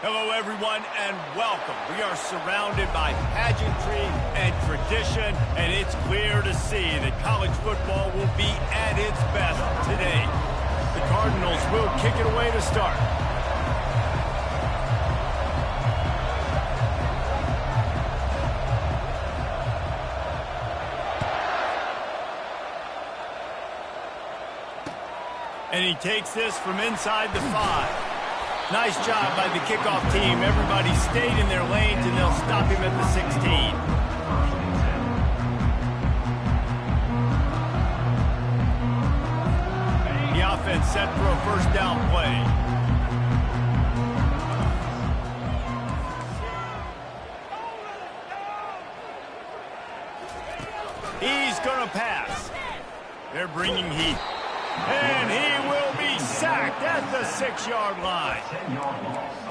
Hello, everyone, and welcome. We are surrounded by pageantry and tradition, and it's clear to see that college football will be at its best today. The Cardinals will kick it away to start. And he takes this from inside the 5. Nice job by the kickoff team. Everybody stayed in their lanes, and they'll stop him at the 16. The offense set for a first down play. He's going to pass. They're bringing heat. And he will be sacked at the 6-yard line.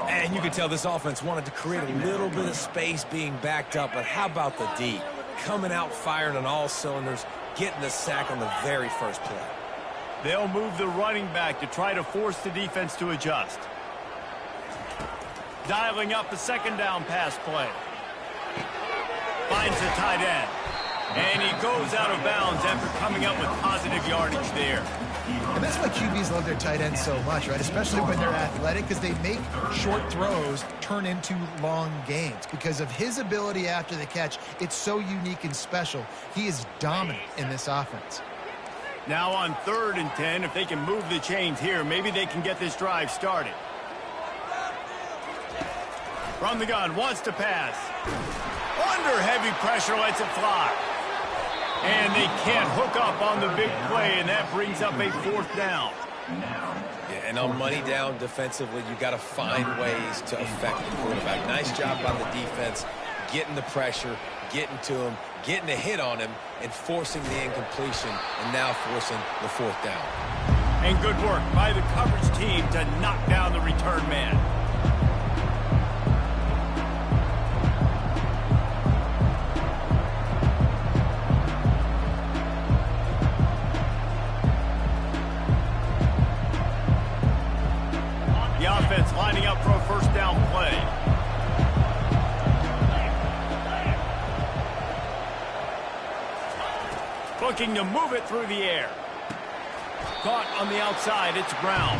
And you can tell this offense wanted to create a little bit of space being backed up, but how about the D? Coming out firing on all cylinders, getting the sack on the very first play. They'll move the running back to try to force the defense to adjust. Dialing up a second down pass play. Finds the tight end. And he goes out of bounds after coming up with positive yardage there. And that's why QBs love their tight ends so much, right? Especially when they're athletic, because they make short throws turn into long gains. Because of his ability after the catch, it's so unique and special. He is dominant in this offense. Now on 3rd and 10, if they can move the chains here, maybe they can get this drive started. From the gun, wants to pass. Under heavy pressure, lets it fly. And they can't hook up on the big play, and that brings up a 4th down. Yeah, and on money down defensively, you got to find ways to affect the quarterback. Nice job by the defense, getting the pressure, getting to him, getting a hit on him, and forcing the incompletion, and now forcing the 4th down. And good work by the coverage team to knock down the return man. The offense lining up for a first down play. Looking to move it through the air. Caught on the outside, it's Brown.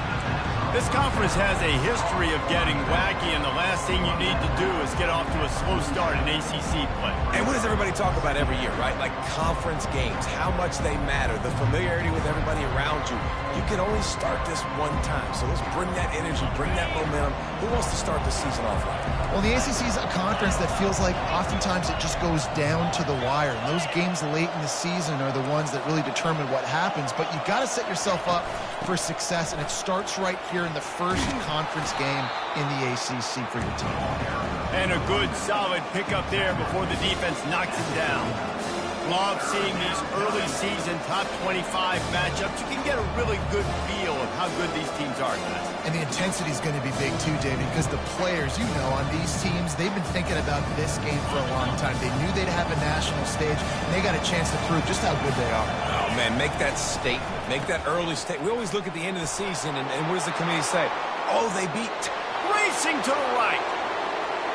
This conference has a history of getting wacky, and the last thing you need to do is get off to a slow start in ACC play. And what does everybody talk about every year, right? Like conference games, how much they matter, the familiarity with everybody around you. You can only start this one time, so let's bring that energy, bring that momentum. Who wants to start the season off right? Well, the ACC is a conference that feels like oftentimes it just goes down to the wire. And those games late in the season are the ones that really determine what happens. But you've got to set yourself up for success, and it starts right here in the first conference game in the ACC for your team. And a good, solid pickup there before the defense knocks it down. Love seeing these early season top 25 matchups. You can get a really good feel of how good these teams are, guys. And the intensity is going to be big too, David, because the players, you know, on these teams, they've been thinking about this game for a long time. They knew they'd have a national stage, and they got a chance to prove just how good they are. Oh, man, make that statement. Make that early statement. We always look at the end of the season, and what does the committee say? Oh, they beat. Racing to the right.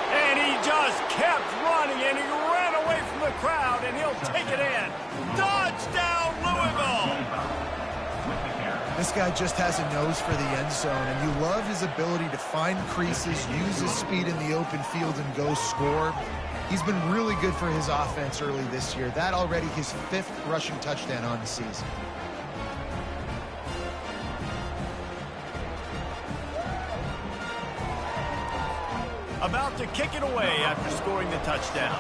And he just kept running, and he ran away from the crowd, and he'll take it in. Touchdown, Louisville! This guy just has a nose for the end zone, and you love his ability to find creases, use his speed in the open field, and go score. He's been really good for his offense early this year. That already his 5th rushing touchdown on the season. About to kick it away after scoring the touchdown.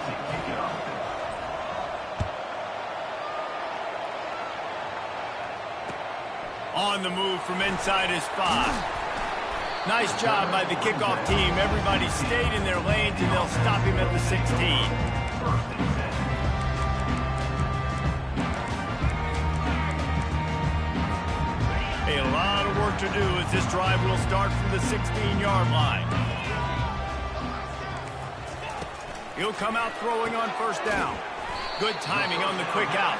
On the move from inside his 5. Nice job by the kickoff team. Everybody stayed in their lanes, and they'll stop him at the 16. A lot of work to do as this drive will start from the 16-yard line. He'll come out throwing on first down. Good timing on the quick out.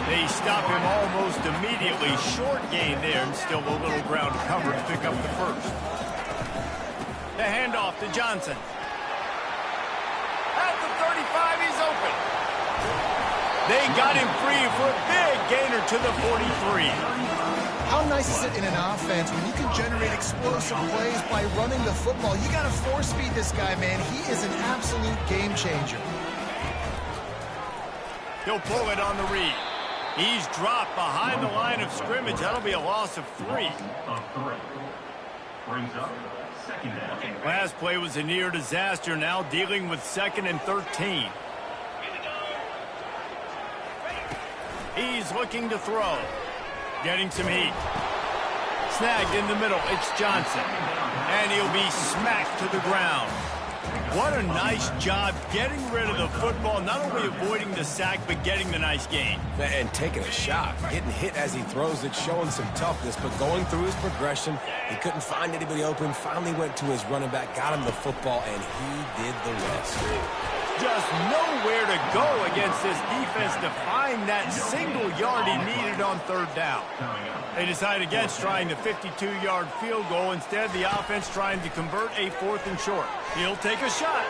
They stop him almost immediately. Short gain there, and still a little ground cover to pick up the first. The handoff to Johnson. At the 35, he's open. They got him free for a big gainer to the 43. How nice is it in an offense when you can generate explosive plays by running the football? You got to force feed this guy, man. He is an absolute game changer. He'll pull it on the read. He's dropped behind the line of scrimmage. That'll be a loss of 3. Last play was a near disaster. Now dealing with 2nd and 13. He's looking to throw. Getting some heat. Snagged in the middle. It's Johnson. And he'll be smacked to the ground. What a nice job getting rid of the football, not only avoiding the sack, but getting the nice gain. And taking a shot. Getting hit as he throws it, showing some toughness, but going through his progression, he couldn't find anybody open, finally went to his running back, got him the football, and he did the rest. Just nowhere to go against this defense to find that single yard he needed on 3rd down. They decide against trying the 52-yard field goal. Instead, the offense trying to convert a 4th and short. He'll take a shot.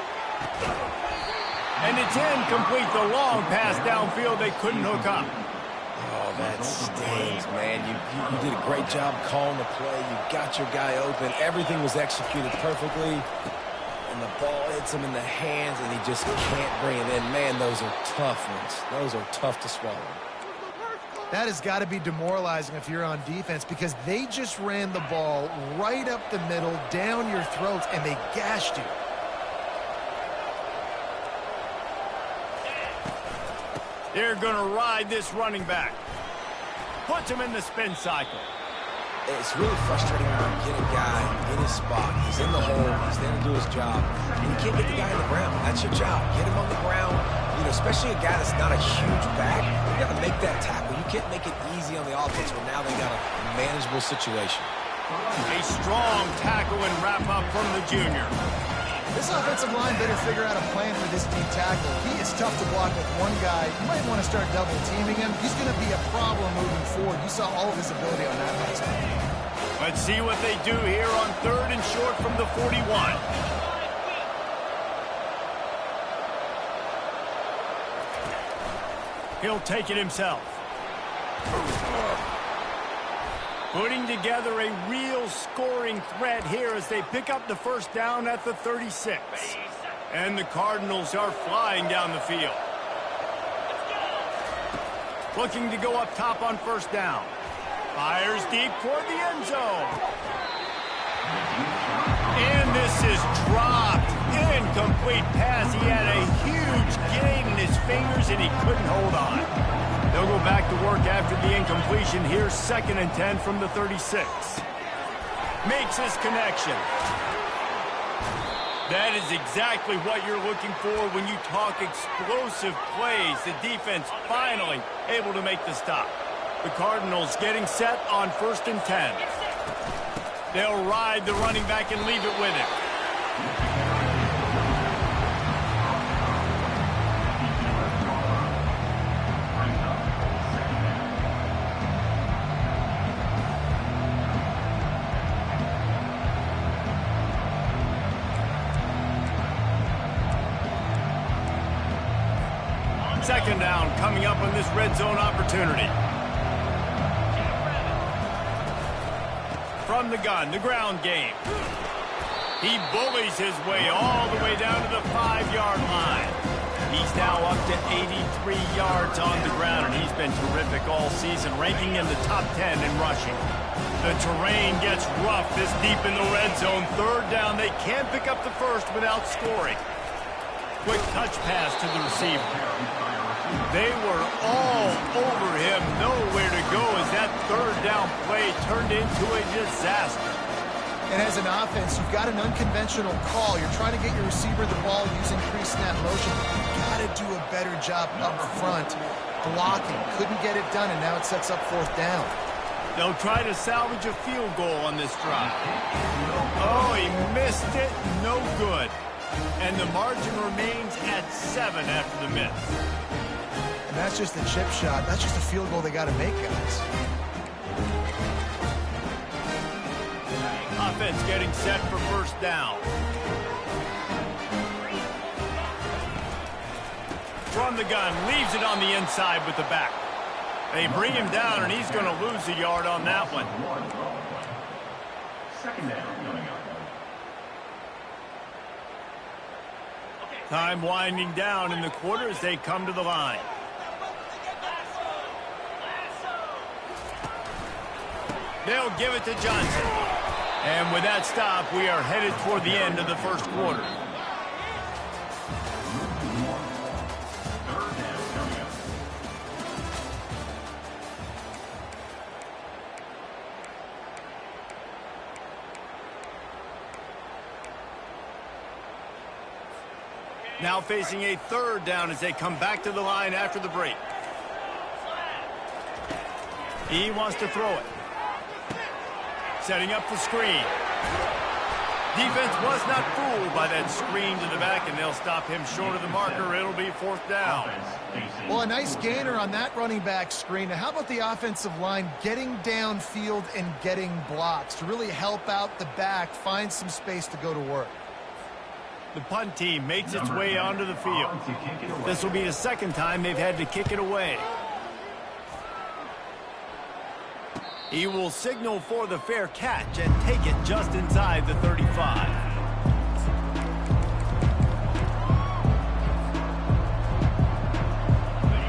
And it's incomplete. The long pass downfield they couldn't hook up. Oh, that stings, man. You did a great job calling the play. You got your guy open. Everything was executed perfectly. And the ball hits him in the hands, and he just can't bring it in. Man, those are tough ones. Those are tough to swallow. That has got to be demoralizing if you're on defense, because they just ran the ball right up the middle, down your throats, and they gashed you. They're going to ride this running back. Puts him in the spin cycle. It's really frustrating when you get a guy in his spot. He's in the hole. He's there to do his job. And you can't get the guy on the ground. That's your job. Get him on the ground. You know, especially a guy that's not a huge back. You got to make that tackle. You can't make it easy on the offense when now they got a manageable situation. A strong tackle and wrap up from the junior. This offensive line better figure out a plan for this D tackle. He is tough to block with one guy. You might want to start double teaming him. He's going to be a problem moving forward. You saw all of his ability on that last play. Let's see what they do here on 3rd and short from the 41. He'll take it himself. Putting together a real scoring threat here as they pick up the 1st down at the 36. And the Cardinals are flying down the field. Looking to go up top on 1st down. Fires deep toward the end zone. And this is dropped. Incomplete pass. He had a huge gain in his fingers and he couldn't hold on. They'll go back to work after the incompletion. Here's 2nd and 10 from the 36. Makes his connection. That is exactly what you're looking for when you talk explosive plays. The defense finally able to make the stop. The Cardinals getting set on 1st and 10. They'll ride the running back and leave it with him. Second down coming up on this red zone opportunity. From the gun, the ground game. He bullies his way all the way down to the 5-yard line. He's now up to 83 yards on the ground, and he's been terrific all season, ranking in the top 10 in rushing. The terrain gets rough this deep in the red zone. 3rd down, they can't pick up the 1st without scoring. Quick touch pass to the receiver. They were all over him, nowhere to go as that 3rd down play turned into a disaster. And as an offense, you've got an unconventional call. You're trying to get your receiver the ball using pre-snap motion. You've got to do a better job up front blocking. Couldn't get it done, and now it sets up 4th down. They'll try to salvage a field goal on this drive. Oh, he missed it. No good. And the margin remains at 7 after the miss. And that's just a chip shot. That's just a field goal they got to make, guys. A offense getting set for first down. From the gun, leaves it on the inside with the back. They bring him down, and he's going to lose a yard on that one. Second down coming up. Time winding down in the quarter as they come to the line. They'll give it to Johnson. And with that stop, we are headed toward the end of the first quarter. Now facing a third down as they come back to the line after the break. He wants to throw it. Setting up the screen. Defense was not fooled by that screen to the back, and they'll stop him short of the marker. It'll be fourth down. Well, a nice gainer on that running back screen. Now, how about the offensive line getting downfield and getting blocks to really help out the back, find some space to go to work? The punt team makes its way onto the field. This will be the second time they've had to kick it away. He will signal for the fair catch and take it just inside the 35.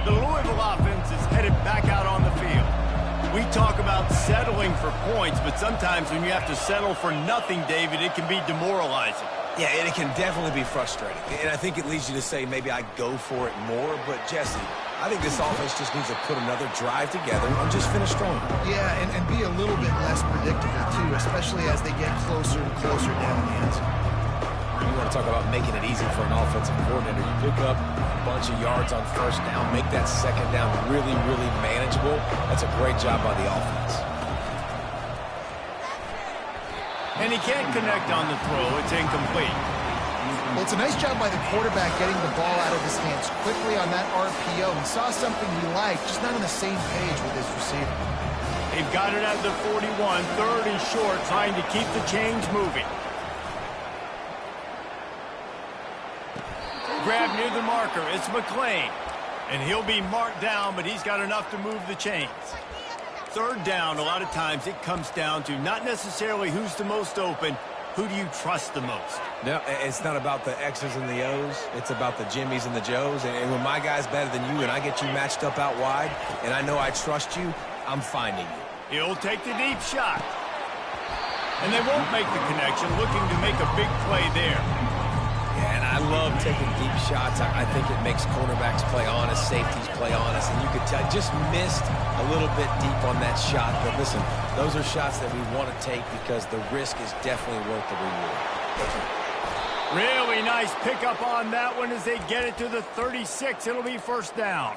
The Louisville offense is headed back out on the field. We talk about settling for points, but sometimes when you have to settle for nothing, David, it can be demoralizing. Yeah, and it can definitely be frustrating. And I think it leads you to say maybe I go for it more. But, Jesse, I think this offense just needs to put another drive together and just finish strong. Yeah, and be a little bit less predictable, too, especially as they get closer and closer down the end zone. You want to talk about making it easy for an offensive coordinator. You pick up a bunch of yards on first down, make that second down really, really manageable. That's a great job by the offense. And he can't connect on the throw. It's incomplete. Well, it's a nice job by the quarterback getting the ball out of his hands quickly on that RPO. He saw something he liked, just not on the same page with his receiver. They've got it at the 41, third and short, trying to keep the chains moving. Grab near the marker. It's McLean. And he'll be marked down, but he's got enough to move the chains. Third down, a lot of times it comes down to not necessarily who's the most open, who do you trust the most? No, it's not about the X's and the O's. It's about the Jimmys and the Joes. And when my guy's better than you and I get you matched up out wide and I know I trust you, I'm finding you. He'll take the deep shot. And they won't make the connection, looking to make a big play there. Yeah, and I love taking deep shots. I think it makes cornerbacks play honest, safeties play honest. And you could tell, just missed a little bit deep on that shot. But listen, those are shots that we want to take because the risk is definitely worth the reward. Really nice pickup on that one as they get it to the 36. It'll be first down.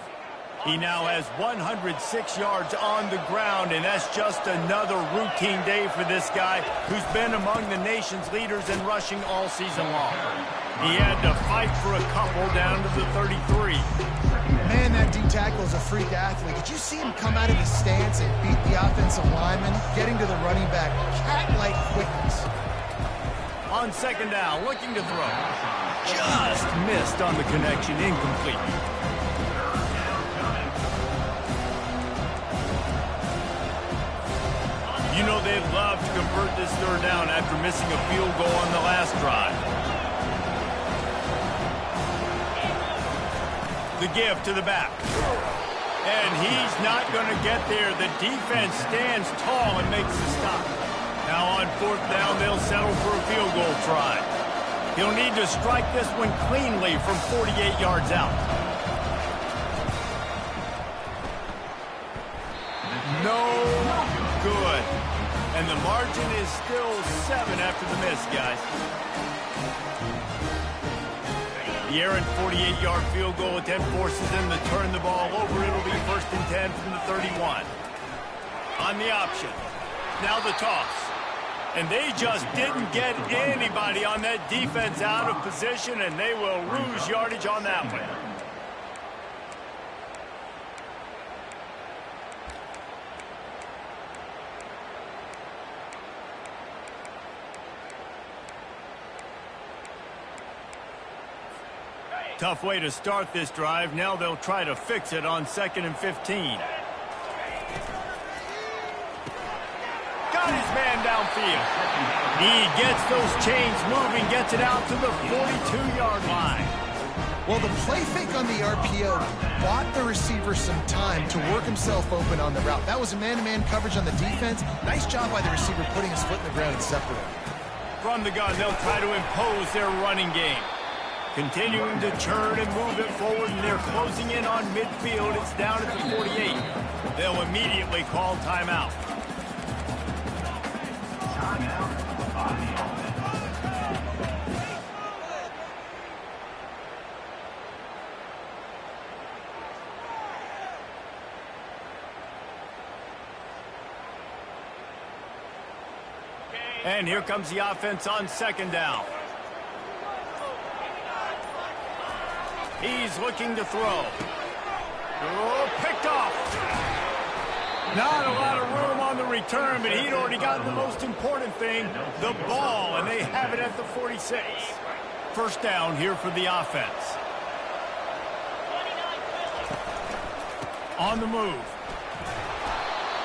He now has 106 yards on the ground, and that's just another routine day for this guy who's been among the nation's leaders in rushing all season long. He had to fight for a couple down to the 33. Man, that D tackle is a freak athlete. Did you see him come out of his stance and beat the offensive lineman, getting to the running back? Cat-like quickness. On second down, looking to throw. Just missed on the connection, incomplete. You know they'd love to convert this third down after missing a field goal on the last drive. The give to the back. And he's not going to get there. The defense stands tall and makes the stop. Now on fourth down, they'll settle for a field goal try. He'll need to strike this one cleanly from 48 yards out. No good. And the margin is still 7 after the miss, guys. The errant 48-yard field goal attempt forces them to turn the ball over. It'll be first and 10 from the 31. On the option. Now the toss. And they just didn't get anybody on that defense out of position, and they will lose yardage on that one. Tough way to start this drive. Now they'll try to fix it on 2nd and 15. Got his man downfield. He gets those chains moving, gets it out to the 42-yard line. Well, the play fake on the RPO bought the receiver some time to work himself open on the route. That was a man-to-man coverage on the defense. Nice job by the receiver putting his foot in the ground and separating. From the gun, they'll try to impose their running game. Continuing to turn and move it forward, and they're closing in on midfield. It's down at the 48. They'll immediately call timeout. And here comes the offense on 2nd down. He's looking to throw. Oh, picked off. Not a lot of room on the return, but he'd already gotten the most important thing, the ball, and they have it at the 46. First down here for the offense. On the move.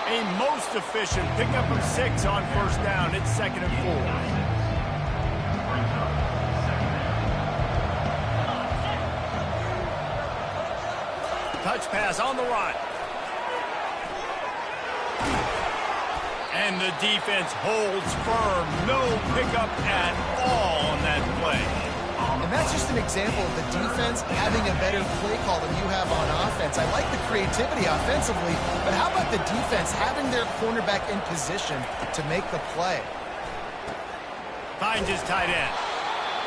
A most efficient pickup of 6 on first down. It's 2nd and 4. Touch pass on the run. And the defense holds firm. No pickup at all on that play. And that's just an example of the defense having a better play call than you have on offense. I like the creativity offensively, but how about the defense having their cornerback in position to make the play? Finds his tight end.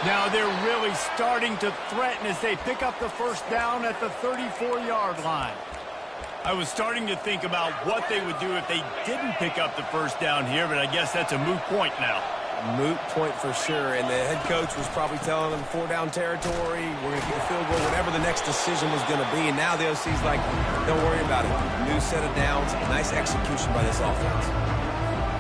Now they're really starting to threaten as they pick up the first down at the 34-yard line. I was starting to think about what they would do if they didn't pick up the first down here, but I guess that's a moot point now. Moot point for sure, and the head coach was probably telling them 4-down territory, we're going to get a field goal, whatever the next decision was going to be, and now the OC's like, don't worry about it. New set of downs, nice execution by this offense.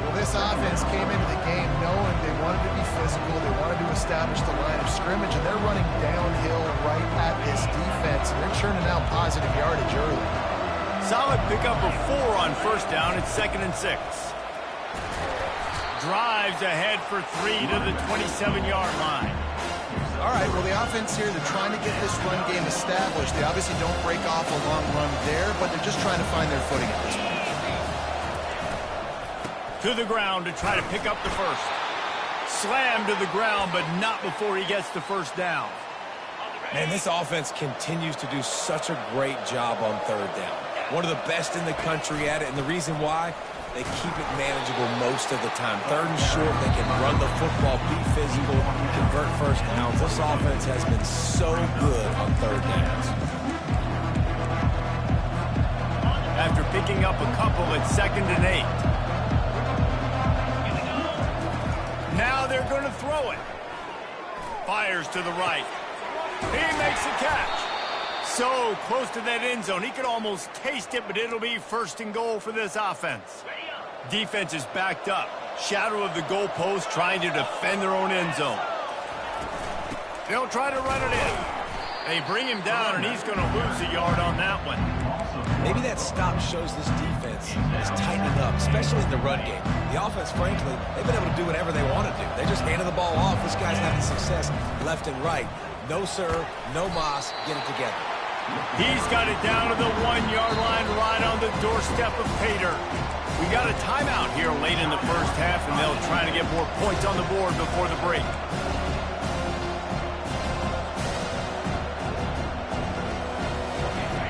Well, this offense came into the game knowing they wanted to be physical, they wanted to establish the line of scrimmage, and they're running downhill right at this defense, and they're churning out positive yardage early. Solid pickup of 4 on first down. It's 2nd and 6. Drives ahead for 3 to the 27-yard line. All right, well, the offense here, they're trying to get this run game established. They obviously don't break off a long run there, but they're just trying to find their footing at this point. To the ground to try to pick up the first. Slammed to the ground, but not before he gets the first down. Man, this offense continues to do such a great job on third down. One of the best in the country at it, and the reason why, they keep it manageable most of the time. 3rd and short, they can run the football, be physical, convert first downs. This offense has been so good on third downs. After picking up a couple, it's 2nd and 8. Now they're going to throw it. Fires to the right. He makes the catch. So close to that end zone. He could almost taste it, but it'll be 1st and goal for this offense. Defense is backed up. Shadow of the goalpost trying to defend their own end zone. They'll try to run it in. They bring him down, and he's going to lose a yard on that one. Maybe that stop shows this defense is tightening up, especially in the run game. The offense, frankly, they've been able to do whatever they want to do. They just handed the ball off. This guy's having success left and right. No sir, no mas, get it together. He's got it down to the 1-yard line right on the doorstep of Pater. We got a timeout here late in the first half, and they'll try to get more points on the board before the break.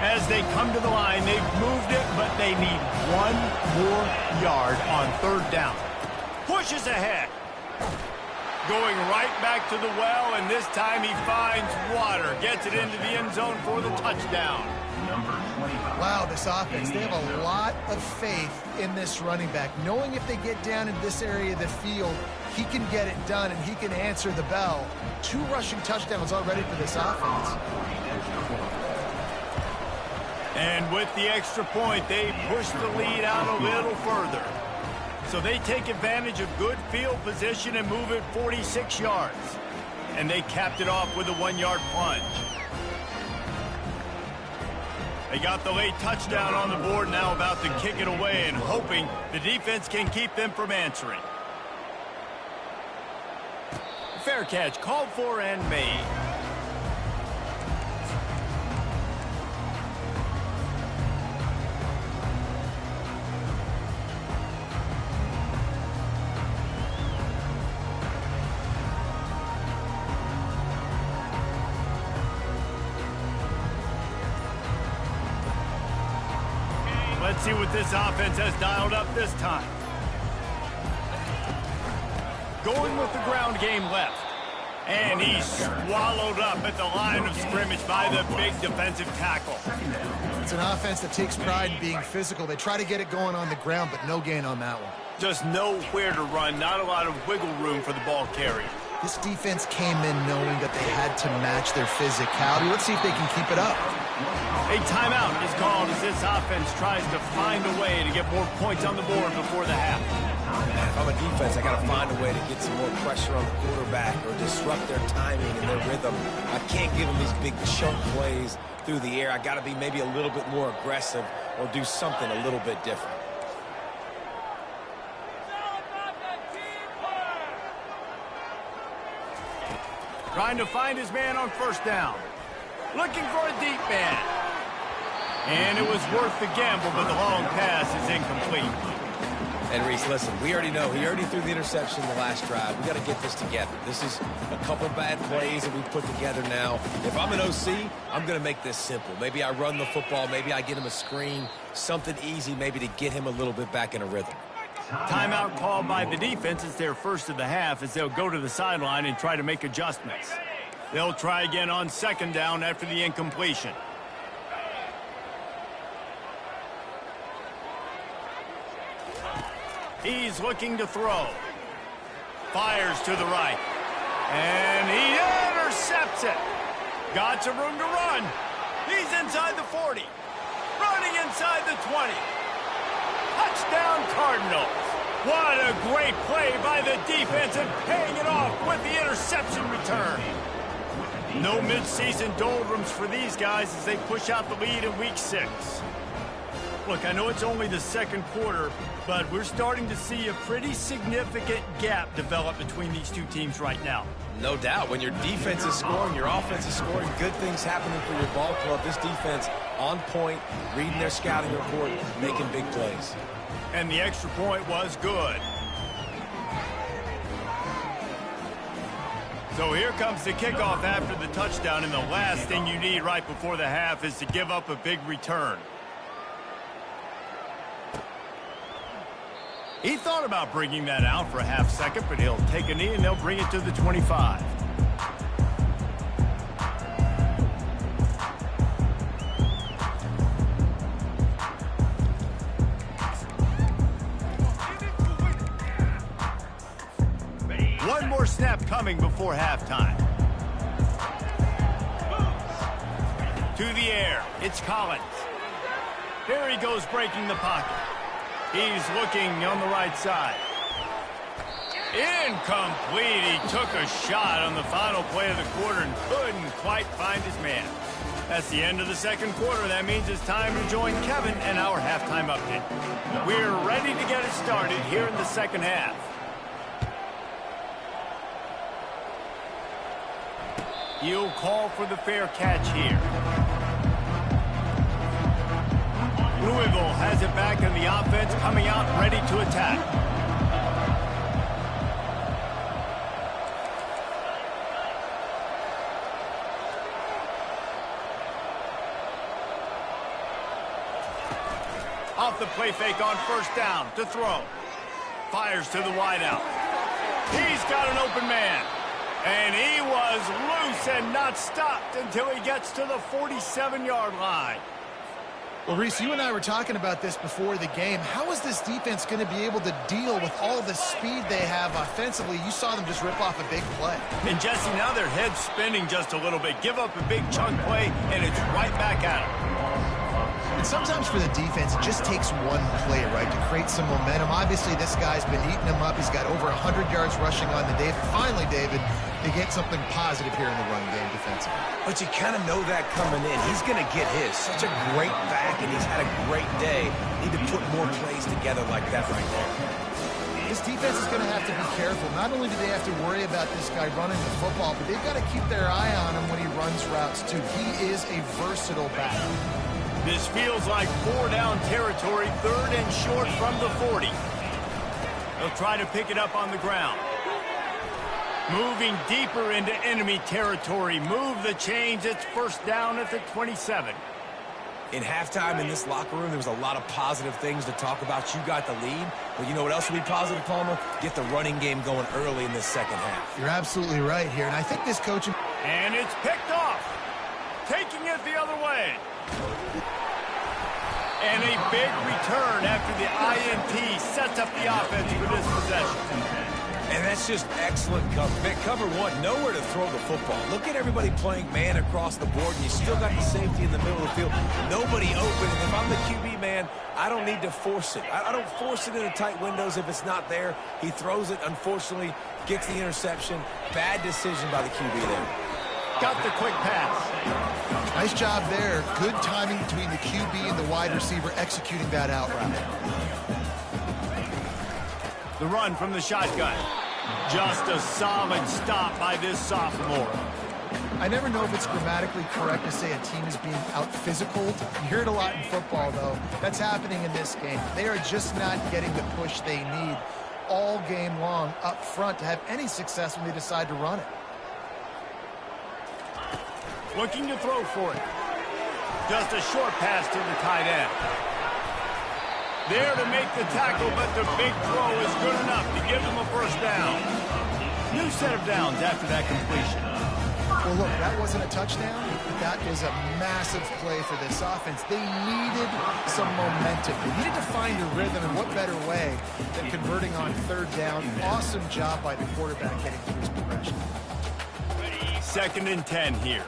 As they come to the line, they've moved it, but they need 1 more yard on 3rd down. Pushes ahead. Going right back to the well, and this time he finds water. Gets it into the end zone for the touchdown. Wow, this offense, they have a lot of faith in this running back. Knowing if they get down in this area of the field, he can get it done, and he can answer the bell. 2 rushing touchdowns already for this offense. And with the extra point, they push the lead out a little further. So they take advantage of good field position and move it 46 yards. And they capped it off with a 1-yard plunge. They got the late touchdown on the board, now about to kick it away and hoping the defense can keep them from answering. Fair catch called for and made. Let's see what this offense has dialed up this time. Going with the ground game left. And he's swallowed up at the line of scrimmage by the big defensive tackle. It's an offense that takes pride in being physical. They try to get it going on the ground, but no gain on that one. Just nowhere to run, not a lot of wiggle room for the ball carrier. This defense came in knowing that they had to match their physicality. Let's see if they can keep it up. A timeout is called as this offense tries to find a way to get more points on the board before the half. If I'm a defense, I got to find a way to get some more pressure on the quarterback or disrupt their timing and their rhythm. I can't give them these big chunk plays through the air. I got to be maybe a little bit more aggressive or do something a little bit different. Trying to find his man on first down. Looking for a deep man. And it was worth the gamble, but the long pass is incomplete. And Reese, listen, we already know. He already threw the interception in the last drive. We got to get this together. This is a couple bad plays that we've put together now. If I'm an OC, I'm going to make this simple. Maybe I run the football. Maybe I get him a screen. Something easy maybe to get him a little bit back in a rhythm. Timeout called by the defense. It's their first of the half as they'll go to the sideline and try to make adjustments. They'll try again on second down after the incompletion. He's looking to throw. Fires to the right. And he intercepts it. Got some room to run. He's inside the 40. Running inside the 20. Touchdown Cardinals. What a great play by the defense and paying it off with the interception return. No midseason doldrums for these guys as they push out the lead in week 6. Look, I know it's only the second quarter, but we're starting to see a pretty significant gap develop between these two teams right now. No doubt. When your defense is scoring, your offense is scoring, good things happening for your ball club. This defense on point, reading their scouting report, making big plays. And the extra point was good. So here comes the kickoff after the touchdown, and the last thing you need right before the half is to give up a big return. He thought about bringing that out for a half second, but he'll take a knee and they'll bring it to the 25. One more snap coming before halftime. To the air, it's Collins. Here he goes breaking the pocket. He's looking on the right side. Incomplete. He took a shot on the final play of the quarter and couldn't quite find his man. That's the end of the second quarter. That means it's time to join Kevin and our halftime update. We're ready to get it started here in the second half. He'll call for the fair catch here. Louisville has it back in the offense, coming out ready to attack. Off the play fake on first down to throw. Fires to the wideout. He's got an open man. And he was loose and not stopped until he gets to the 47-yard line. Well, Reese, you and I were talking about this before the game. How is this defense going to be able to deal with all the speed they have offensively? You saw them just rip off a big play. And, Jesse, now their head's spinning just a little bit. Give up a big chunk play, and it's right back at them. sometimes for the defense, it just takes one play, right, to create some momentum. Obviously, this guy's been eating them up. He's got over 100 yards rushing on the day. Finally, David, they get something positive here in the run game defensively. But you kind of know that coming in. He's going to get his. Such a great back, and he's had a great day. Need to put more plays together like that right there. This defense is going to have to be careful. Not only do they have to worry about this guy running the football, but they've got to keep their eye on him when he runs routes, too. He is a versatile back. This feels like 4-down territory, 3rd and short from the 40. They'll try to pick it up on the ground. Moving deeper into enemy territory. Move the chains. It's 1st down at the 27. In halftime in this locker room, there was a lot of positive things to talk about. You got the lead, but you know what else will be positive, Palmer? Get the running game going early in this second half. You're absolutely right here, and I think this coaching... And it's picked off. Taking it the other way. And a big return after the INT sets up the offense for this possession. And that's just excellent cover. Cover one, nowhere to throw the football. Look at everybody playing man across the board, and you still got the safety in the middle of the field. Nobody open, and if I'm the QB, man, I don't need to force it. I don't force it into tight windows if it's not there. He throws it, unfortunately, gets the interception. Bad decision by the QB there. Got the quick pass. Nice job there. Good timing between the QB and the wide receiver executing that out route. The run from the shotgun. Just a solid stop by this sophomore. I never know if it's grammatically correct to say a team is being out-physicaled. You hear it a lot in football, though. That's happening in this game. They are just not getting the push they need all game long up front to have any success when they decide to run it. Looking to throw for it. Just a short pass to the tight end. There to make the tackle, but the big throw is good enough to give them a 1st down. New set of downs after that completion. Well, look, that wasn't a touchdown, but that is a massive play for this offense. They needed some momentum. They needed to find a rhythm, and what better way than converting on 3rd down. Awesome job by the quarterback getting through his progression. 2nd and 10 here.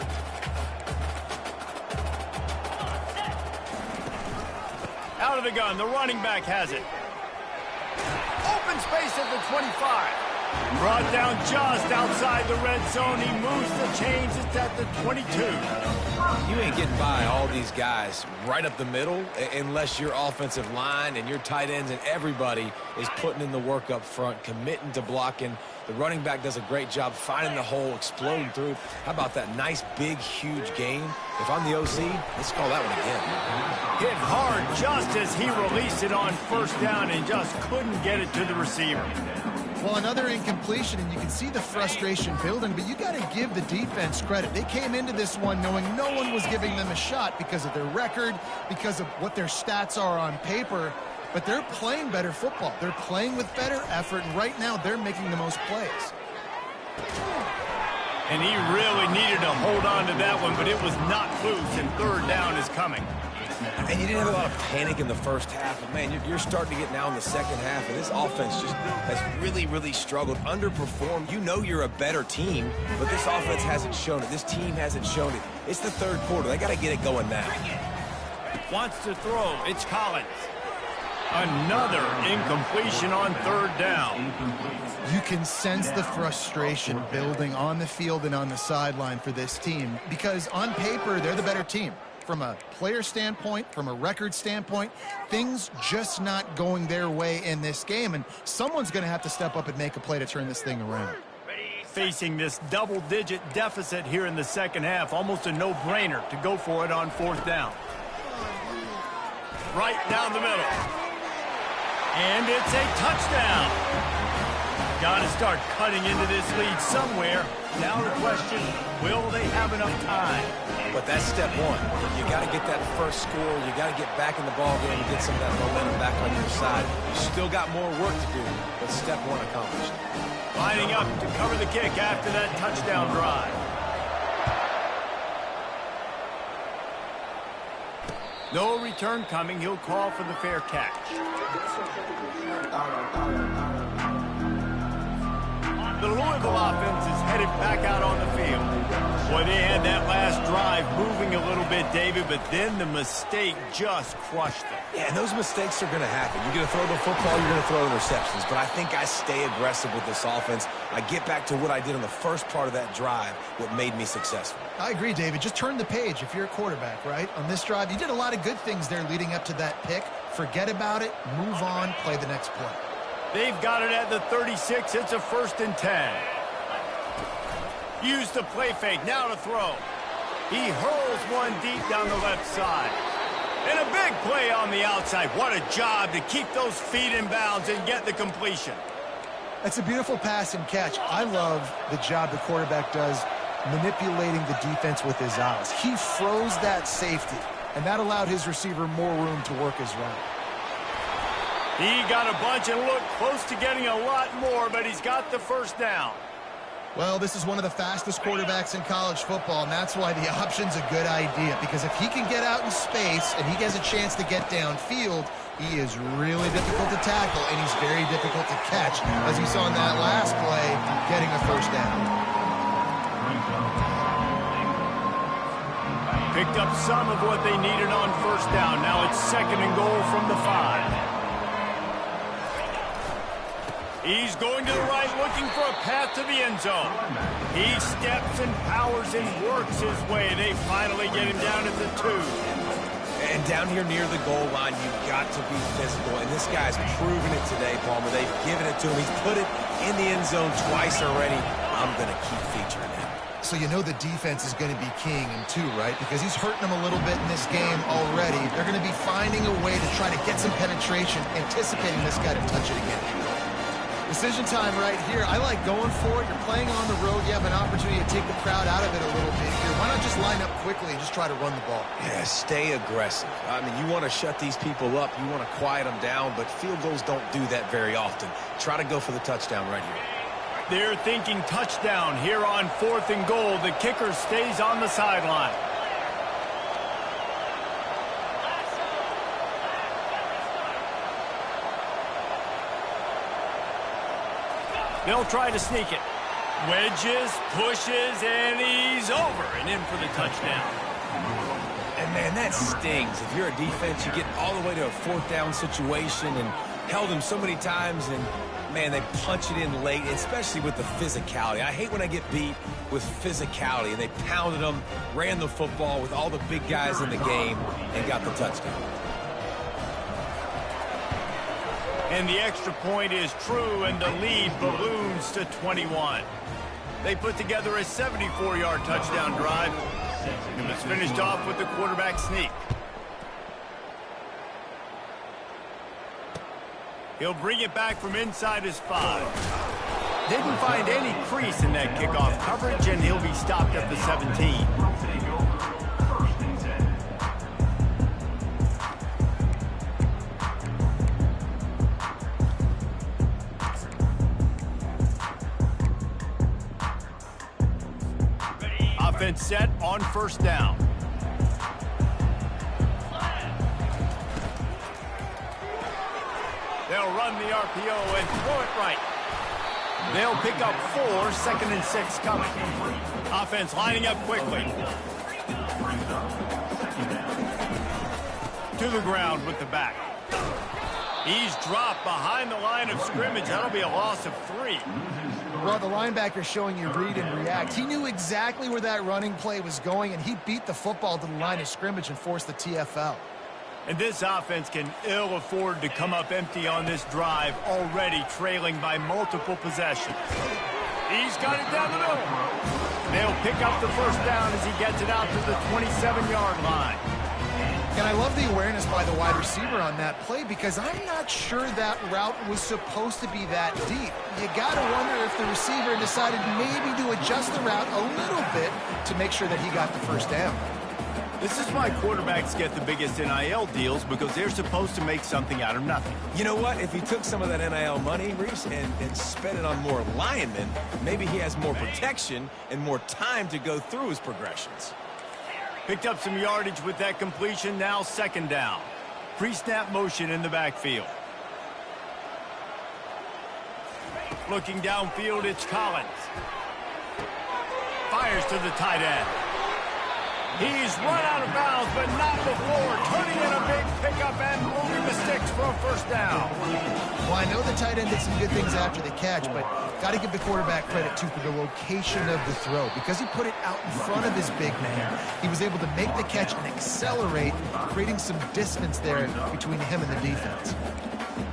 Out of the gun, the running back has it. Open space at the 25. Brought down just outside the red zone. He moves the chains. It's at the 22. You ain't getting by all these guys right up the middle unless your offensive line and your tight ends and everybody is putting in the work up front, committing to blocking. The running back does a great job finding the hole, exploding through. How about that nice, big, huge gain? If I'm the OC, let's call that one again. Hit hard just as he released it on 1st down and just couldn't get it to the receiver. Well, another incompletion, and you can see the frustration building, but you got to give the defense credit. They came into this one knowing no one was giving them a shot because of their record, because of what their stats are on paper, but they're playing better football. They're playing with better effort, and right now they're making the most plays. And he really needed to hold on to that one, but it was not loose, and 3rd down is coming. And you didn't have a lot of panic in the 1st half. But, man, you're starting to get now in the 2nd half, and this offense just has really, really struggled, underperformed. You know you're a better team, but this offense hasn't shown it. This team hasn't shown it. It's the 3rd quarter. They got to get it going now. Wants to throw. It's Collins. Another incompletion on 3rd down. You can sense the frustration building on the field and on the sideline for this team because on paper, they're the better team. From a player standpoint, from a record standpoint, things just not going their way in this game, and someone's going to have to step up and make a play to turn this thing around. Facing this double-digit deficit here in the 2nd half, almost a no-brainer to go for it on 4th down. Right down the middle. And it's a touchdown. Got to start cutting into this lead somewhere. Now the question, will they have enough time? But that's step one. You got to get that 1st score. You got to get back in the ball game and get some of that momentum back on your side. You still got more work to do, but step 1 accomplished. Lining up to cover the kick after that touchdown drive. No return coming. He'll call for the fair catch. The Louisville offense is headed back out on the field. Boy, they had that last drive moving a little bit, David, but then the mistake just crushed them. Yeah, and those mistakes are going to happen. You're going to throw the football, you're going to throw interceptions. But I think I stay aggressive with this offense. I get back to what I did on the first part of that drive, what made me successful. I agree, David. Just turn the page if you're a quarterback, right? On this drive, you did a lot of good things there leading up to that pick. Forget about it, move on, play the next play. They've got it at the 36. It's a 1st and 10. Use the play fake. Now to throw. He hurls one deep down the left side. And a big play on the outside. What a job to keep those feet in bounds and get the completion. That's a beautiful pass and catch. I love the job the quarterback does manipulating the defense with his eyes. He froze that safety, and that allowed his receiver more room to work his route. He got a bunch and looked close to getting a lot more, but he's got the first down. Well, this is one of the fastest quarterbacks in college football, and that's why the option's a good idea, because if he can get out in space and he has a chance to get downfield, he is really difficult to tackle, and he's very difficult to catch, as you saw in that last play, getting a first down. Picked up some of what they needed on first down. Now it's 2nd and goal from the 5. He's going to the right, looking for a path to the end zone. He steps and powers and works his way. They finally get him down at the 2. And down here near the goal line, you've got to be physical. And this guy's proven it today, Palmer. They've given it to him. He's put it in the end zone twice already. I'm going to keep featuring him. So you know the defense is going to be keying him too, right? Because he's hurting them a little bit in this game already. They're going to be finding a way to try to get some penetration, anticipating this guy to touch it again. Decision time right here. I like going for it. You're playing on the road. You have an opportunity to take the crowd out of it a little bit here. Why not just line up quickly and just try to run the ball? Yeah, stay aggressive. I mean, you want to shut these people up. You want to quiet them down, but field goals don't do that very often. Try to go for the touchdown right here. They're thinking touchdown here on 4th and goal. The kicker stays on the sideline. They'll try to sneak it. Wedges, pushes, and he's over and in for the touchdown. And, man, that stings. If you're a defense, you get all the way to a 4th down situation and held him so many times, and, man, they punch it in late, especially with the physicality. I hate when I get beat with physicality, and they pounded them, ran the football with all the big guys in the game, and got the touchdown. And the extra point is true, and the lead balloons to 21. They put together a 74-yard touchdown drive. It was finished off with the quarterback sneak. He'll bring it back from inside his 5. Didn't find any crease in that kickoff coverage, and he'll be stopped at the 17. Offense set on first down. They'll run the RPO and throw it right. They'll pick up 4, 2nd and 6 coming. Offense lining up quickly. To the ground with the back. He's dropped behind the line of scrimmage. That'll be a loss of 3. Well, the linebacker showing you read and react. He knew exactly where that running play was going, and he beat the football to the line of scrimmage and forced the TFL. And this offense can ill afford to come up empty on this drive, already trailing by multiple possessions. He's got it down the middle. They'll pick up the first down as he gets it out to the 27-yard line. And I love the awareness by the wide receiver on that play, because I'm not sure that route was supposed to be that deep. You got to wonder if the receiver decided maybe to adjust the route a little bit to make sure that he got the first down. This is why quarterbacks get the biggest NIL deals, because they're supposed to make something out of nothing. You know what? If he took some of that NIL money, Reese, and spent it on more linemen, maybe he has more protection and more time to go through his progressions. Picked up some yardage with that completion. Now 2nd down. Pre-snap motion in the backfield. Looking downfield, it's Collins. Fires to the tight end. He's run out of bounds, but not before turning in a big pickup and moving the sticks for a first down. Well, I know the tight end did some good things after the catch, but got to give the quarterback credit, too, for the location of the throw. Because he put it out in front of his big man, he was able to make the catch and accelerate, creating some distance there between him and the defense.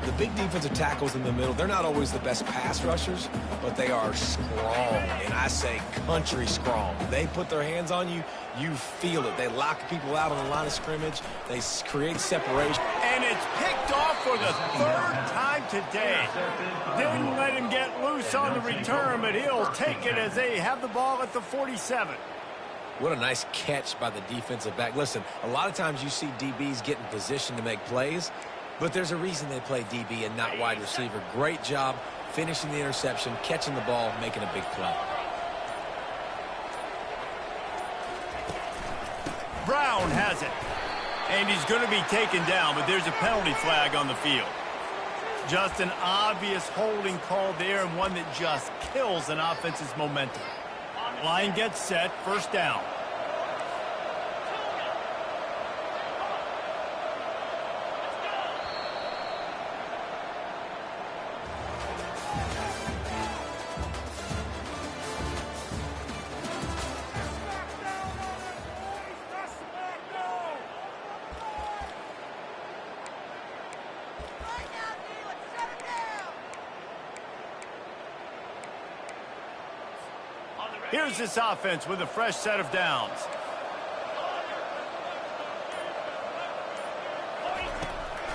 The big defensive tackles in the middle, they're not always the best pass rushers, but they are strong, and I say country strong. They put their hands on you, you feel it. They lock people out on the line of scrimmage. They create separation. And it's picked off for the third time today. Didn't let him get loose on the return, but he'll take it as they have the ball at the 47. What a nice catch by the defensive back. Listen, a lot of times you see DBs get in position to make plays, but there's a reason they play DB and not wide receiver. Great job finishing the interception, catching the ball, making a big play. Brown has it. And he's going to be taken down, but there's a penalty flag on the field. Just an obvious holding call there, and one that just kills an offense's momentum. Line gets set, first down. Here's this offense with a fresh set of downs.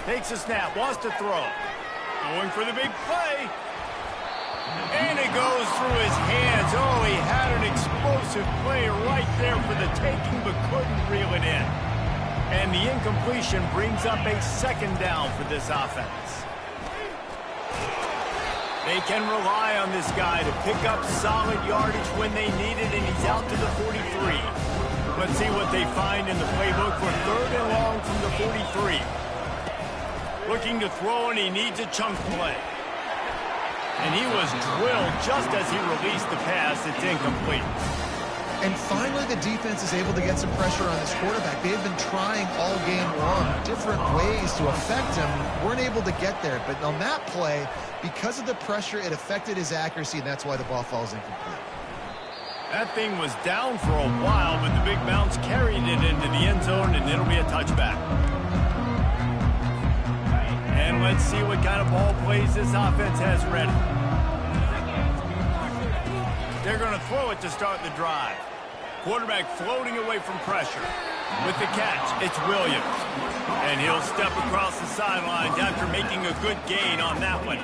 Takes a snap, wants to throw. Going for the big play. And it goes through his hands. Oh, he had an explosive play right there for the taking, but couldn't reel it in. And the incompletion brings up a second down for this offense. They can rely on this guy to pick up solid yardage when they need it, and he's out to the 43. Let's see what they find in the playbook for third and long from the 43. Looking to throw, and he needs a chunk play. And he was drilled just as he released the pass. It's incomplete. And finally, the defense is able to get some pressure on this quarterback. They've been trying all game long different ways to affect him. Weren't able to get there. But on that play, because of the pressure, it affected his accuracy, and that's why the ball falls incomplete. That thing was down for a while, but the big bounce carried it into the end zone, and it'll be a touchback. And let's see what kind of ball plays this offense has ready. They're going to throw it to start the drive. Quarterback floating away from pressure. With the catch, it's Williams. And he'll step across the sidelines after making a good gain on that one.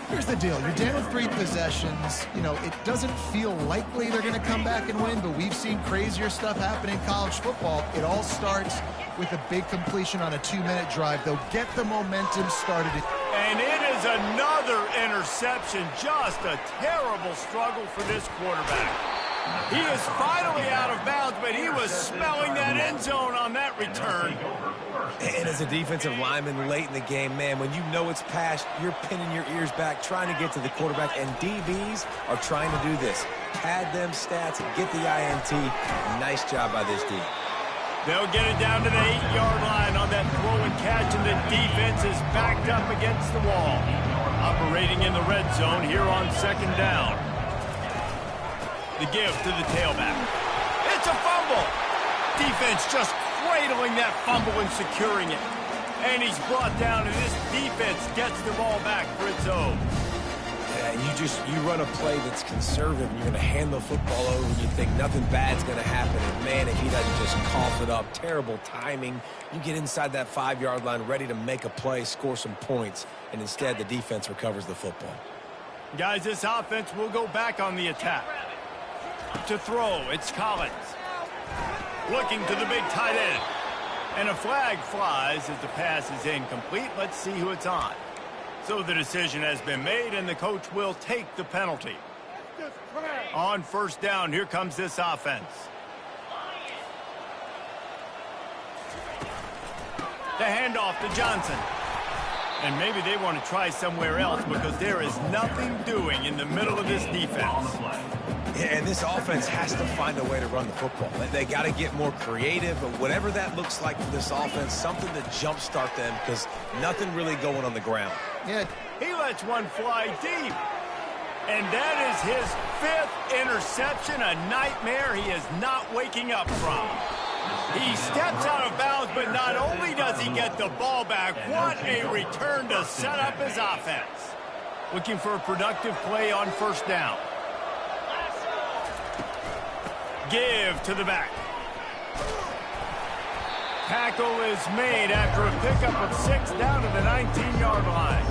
Here's the deal. You're down 3 possessions. You know, it doesn't feel likely they're going to come back and win, but we've seen crazier stuff happen in college football. It all starts with a big completion on a 2-minute drive. They'll get the momentum started. And it is another interception. Just a terrible struggle for this quarterback. He is finally out of bounds, but he was smelling that end zone on that return. And as a defensive lineman late in the game, man, when you know it's past, you're pinning your ears back, trying to get to the quarterback, and DBs are trying to do this. Pad them stats, get the INT. Nice job by this D. They'll get it down to the 8-yard line on that throw and catch, and the defense is backed up against the wall. Operating in the red zone here on second down. The give to the tailback. It's a fumble. Defense just cradling that fumble and securing it. And he's brought down, and this defense gets the ball back for its own. Yeah, you run a play that's conservative, and you're going to hand the football over, and you think nothing bad's going to happen. And, man, if he doesn't just cough it up, terrible timing. You get inside that 5-yard line ready to make a play, score some points, and instead the defense recovers the football. Guys, this offense will go back on the attack. To throw, it's Collins. Looking to the big tight end. And a flag flies as the pass is incomplete. Let's see who it's on. So the decision has been made, and the coach will take the penalty. On first down, here comes this offense. The handoff to Johnson. And maybe they want to try somewhere else because there is nothing doing in the middle of this defense. Yeah, and this offense has to find a way to run the football. They got to get more creative, but whatever that looks like for this offense, something to jumpstart them because nothing really going on the ground. Yeah, he lets one fly deep. And that is his 5th interception, a nightmare he is not waking up from. He steps out of bounds, but not only does he get the ball back, what a return to set up his offense. Looking for a productive play on first down. Give to the back. Tackle is made after a pickup of 6 down to the 19-yard line.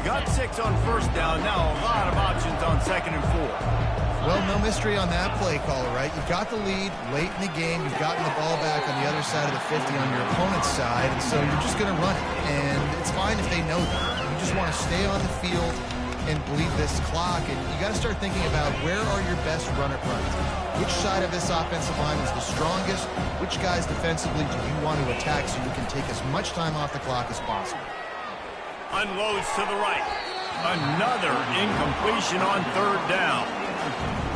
Got 6 on first down. Now a lot of options on 2nd and 4. Well, no mystery on that play caller, right? You've got the lead late in the game. You've gotten the ball back on the other side of the 50 on your opponent's side, and so you're just going to run it. And it's fine if they know that. You just want to stay on the field and bleed this clock, and you got to start thinking about where are your best runner runs. Which side of this offensive line is the strongest? Which guys defensively do you want to attack so you can take as much time off the clock as possible? Unloads to the right. Another incompletion on 3rd down.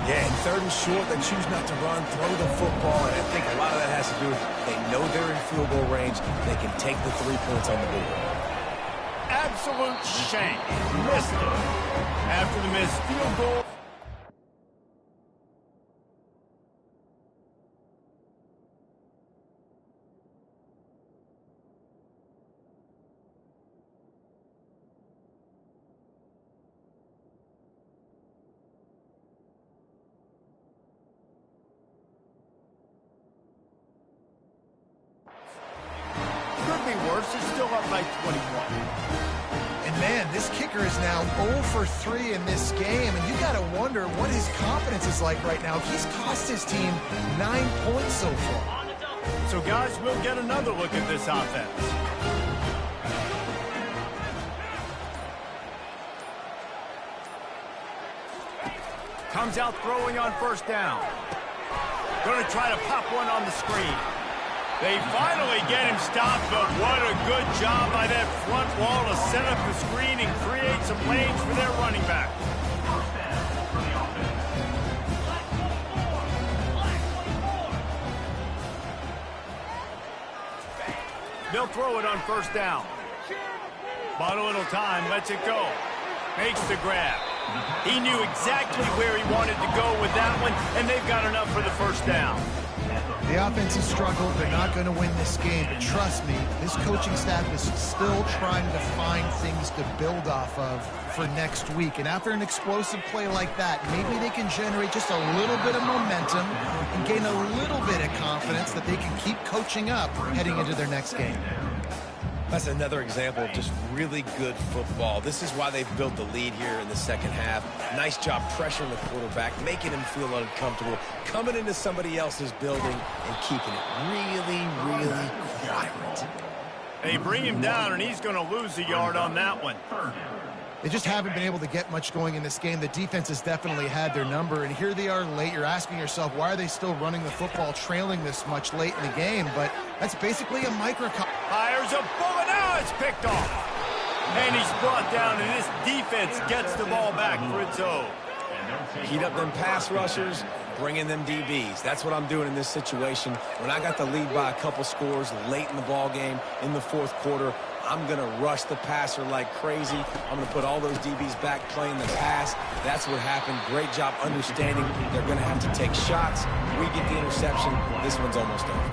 Yeah, and 3rd and short, they choose not to run, throw the football, and I think a lot of that has to do with they know they're in field goal range. They can take the 3 points on the board. Absolute shame. Missed it. After the missed field goal. Could be worse. They're still up by 21. And man, this kicker is now 0 for 3 in this game, and you got to wonder what his confidence is like right now. He's cost his team 9 points so far. So guys, we'll get another look at this offense. Comes out throwing on first down. Going to try to pop one on the screen. They finally get him stopped, but what a good job by that front wall to set up the screen and create some lanes for their running back. They'll throw it on first down. Bought a little time, lets it go. Makes the grab. He knew exactly where he wanted to go with that one, and they've got enough for the first down. The offense has struggled. They're not going to win this game, but trust me, this coaching staff is still trying to find things to build off of for next week. And after an explosive play like that, maybe they can generate just a little bit of momentum and gain a little bit of confidence that they can keep coaching up heading into their next game. That's another example of just really good football. This is why they've built the lead here in the 2nd half. Nice job pressuring the quarterback, making him feel uncomfortable, coming into somebody else's building and keeping it really, really quiet. They bring him down, and he's going to lose a yard on that one. They just haven't been able to get much going in this game. The defense has definitely had their number, and here they are late. You're asking yourself, why are they still running the football, trailing this much late in the game? But that's basically a microcosm. Fires a bullet. Now it's picked off. And he's brought down, and this defense gets the ball back for its own. Heat up them pass rushers, bring in them DBs. That's what I'm doing in this situation. When I got the lead by a couple scores late in the ball game in the 4th quarter, I'm going to rush the passer like crazy. I'm going to put all those DBs back playing the pass. That's what happened. Great job understanding they're going to have to take shots. We get the interception. This one's almost over.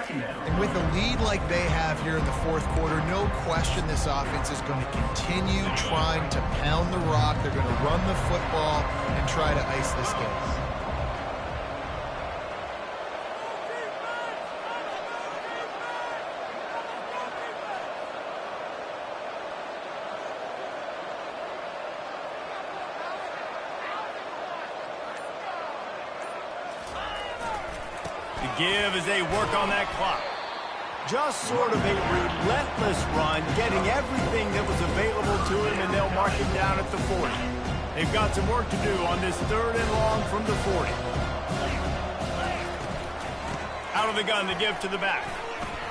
And with a lead like they have here in the 4th quarter, no question this offense is going to continue trying to pound the rock. They're going to run the football and try to ice this game. Give as they work on that clock. Just sort of a relentless run, getting everything that was available to him, and they'll mark him down at the 40. They've got some work to do on this 3rd and long from the 40. Out of the gun to give to the back.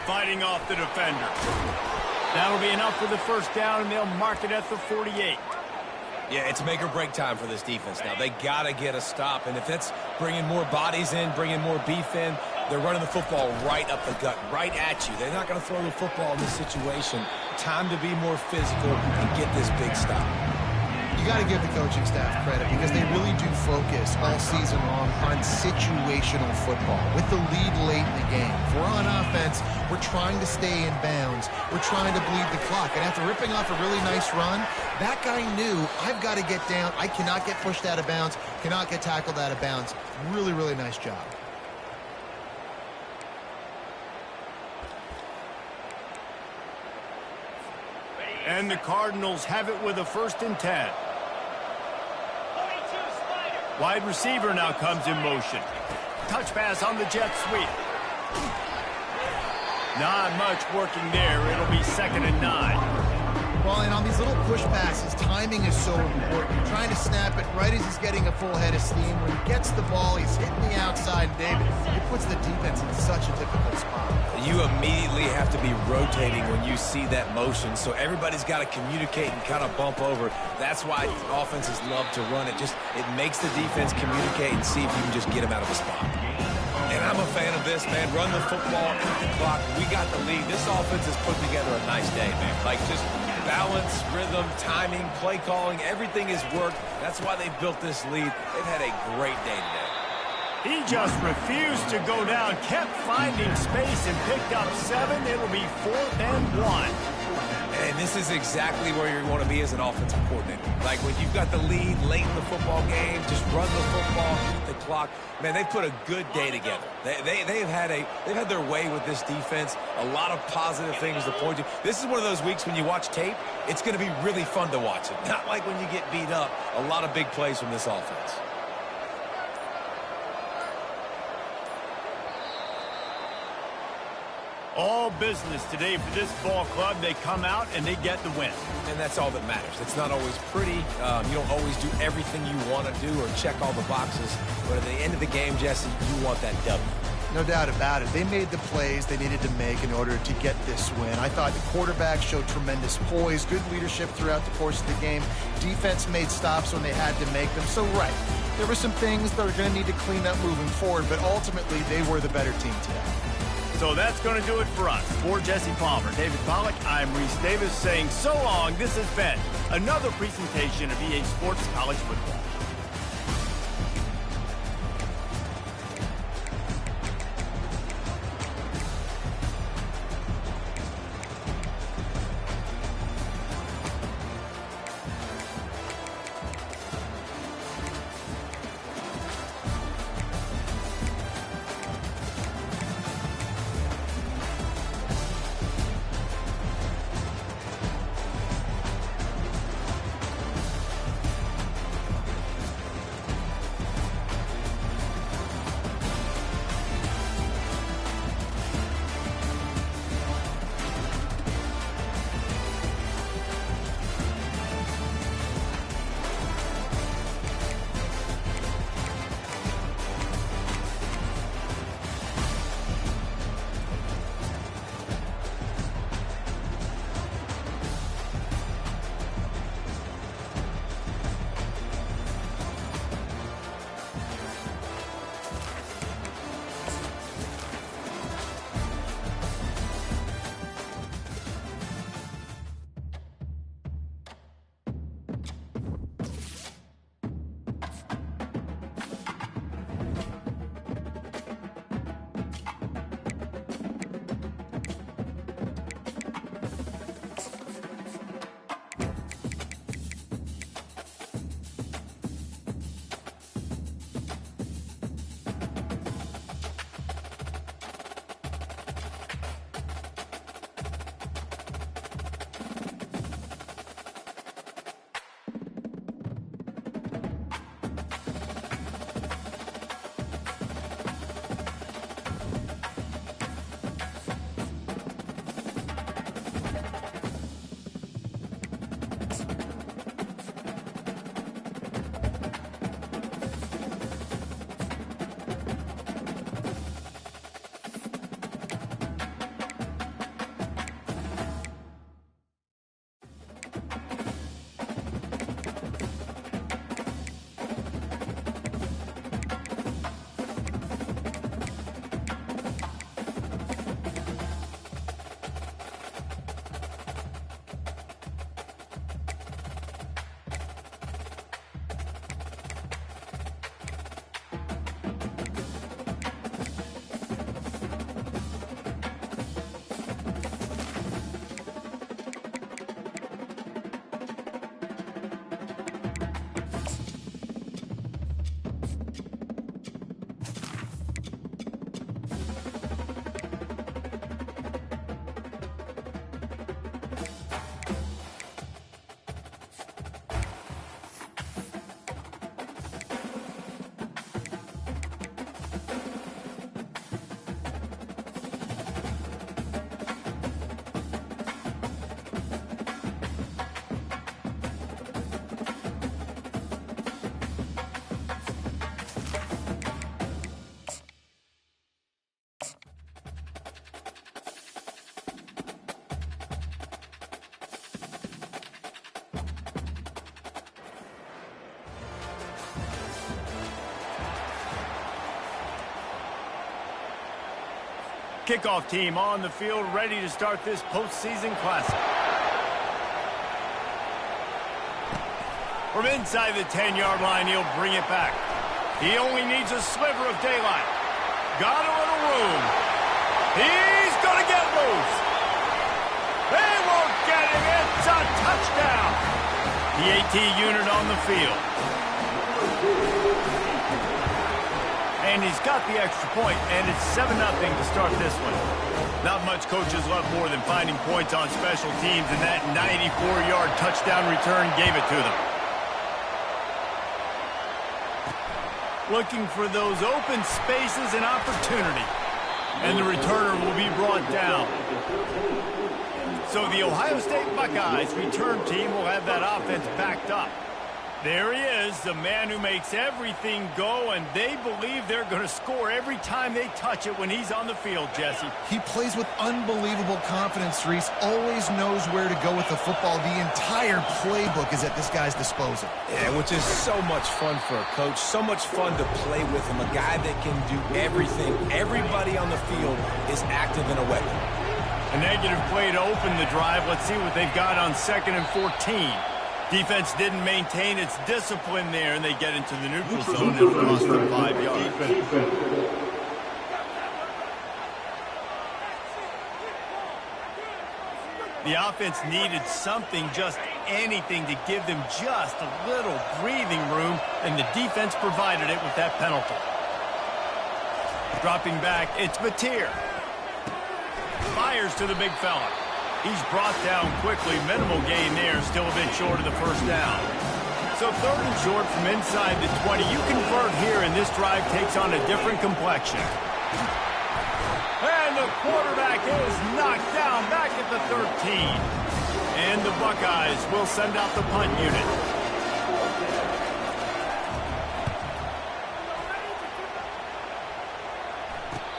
Fighting off the defender. That'll be enough for the first down, and they'll mark it at the 48. Yeah, it's make or break time for this defense now. They got to get a stop, and if that's bringing more bodies in, bringing more beef in, they're running the football right up the gut, right at you. They're not going to throw the football in this situation. Time to be more physical and get this big stop. You got to give the coaching staff credit because they really do focus all season long on situational football with the lead late in the game. If we're on offense, we're trying to stay in bounds. We're trying to bleed the clock. And after ripping off a really nice run, that guy knew, I've got to get down. I cannot get pushed out of bounds, cannot get tackled out of bounds. Really, really nice job. And the Cardinals have it with a 1st and 10. Wide receiver now comes in motion. Touch pass on the jet sweep. Not much working there. It'll be 2nd and 9. Well, and on these little push passes, timing is so important. You're trying to snap it right as he's getting a full head of steam. When he gets the ball, he's hitting the outside. David, it puts the defense in such a difficult spot. You immediately have to be rotating when you see that motion, so everybody's got to communicate and kind of bump over. That's why offenses love to run it. It makes the defense communicate and see if you can just get them out of the spot. And I'm a fan of this, man. Run the football, eat the clock. We got the lead. This offense has put together a nice day, man. Like, just balance, rhythm, timing, play calling, everything has worked. That's why they built this lead. They've had a great day today. He just refused to go down, kept finding space, and picked up 7. It'll be 4th and 1. And this is exactly where you want to be as an offensive coordinator. Like when you've got the lead late in the football game, just run the football, eat the clock. Man, they've put a good day together. They've had their way with this defense. A lot of positive things to point to. This is one of those weeks when you watch tape, it's going to be really fun to watch it. Not like when you get beat up. A lot of big plays from this offense. All business today for this ball club. They come out and they get the win. And that's all that matters. It's not always pretty. You don't always do everything you want to do or check all the boxes. But at the end of the game, Jesse, you want that W. No doubt about it. They made the plays they needed to make in order to get this win. I thought the quarterback showed tremendous poise, good leadership throughout the course of the game. Defense made stops when they had to make them. So, right, there were some things that are going to need to clean up moving forward, but ultimately they were the better team today. So that's going to do it for us. For Jesse Palmer, David Pollack, I'm Reese Davis saying so long. This has been another presentation of EA Sports College Football. Kickoff team on the field, ready to start this postseason classic. From inside the 10-yard line, he'll bring it back. He only needs a sliver of daylight. Got a little room. He's going to get loose. They won't get him. It's a touchdown. The AT unit on the field. And he's got the extra point, and it's 7-0 to start this one. Not much coaches love more than finding points on special teams, and that 94-yard touchdown return gave it to them. Looking for those open spaces and opportunity. And the returner will be brought down. So the Ohio State Buckeyes return team will have that offense backed up. There he is, the man who makes everything go, and they believe they're going to score every time they touch it when he's on the field, Jesse. He plays with unbelievable confidence, Reese. Always knows where to go with the football. The entire playbook is at this guy's disposal. Yeah, which is so much fun for a coach. So much fun to play with him. A guy that can do everything. Everybody on the field is active in a weapon. A negative play to open the drive. Let's see what they've got on 2nd and 14. Defense didn't maintain its discipline there, and they get into the neutral zone. It'll cost them 5 yards. The offense needed something, just anything, to give them just a little breathing room, and the defense provided it with that penalty. Dropping back, it's Mateer. Fires to the big fella. He's brought down quickly. Minimal gain there. Still a bit short of the first down. So 3rd and short from inside the 20. You convert here, and this drive takes on a different complexion. And the quarterback is knocked down back at the 13. And the Buckeyes will send out the punt unit.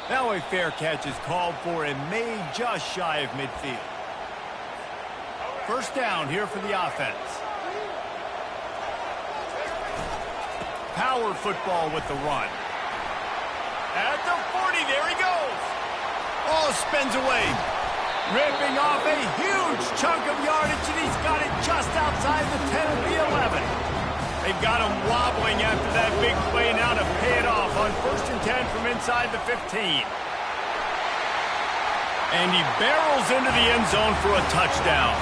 Now a fair catch is called for and made just shy of midfield. First down here for the offense. Power football with the run. At the 40, there he goes. Oh, spins away. Ripping off a huge chunk of yardage, and he's got it just outside the 10 of the 11. They've got him wobbling after that big play now to pay it off on 1st and 10 from inside the 15. And he barrels into the end zone for a touchdown.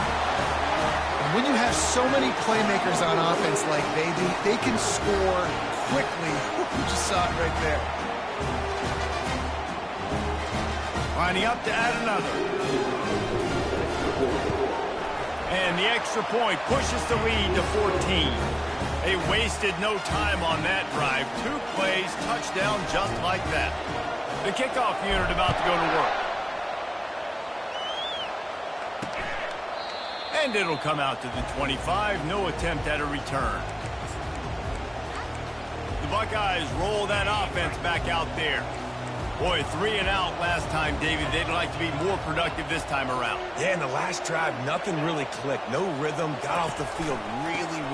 When you have so many playmakers on offense like they do, they can score quickly. You just saw it right there. Lining up to add another. And the extra point pushes the lead to 14. They wasted no time on that drive. 2 plays, touchdown just like that. The kickoff unit about to go to work. And it'll come out to the 25. No attempt at a return. The Buckeyes roll that offense back out there. Boy, 3 and out last time, David. They'd like to be more productive this time around. Yeah, in the last drive, nothing really clicked. No rhythm. Got off the field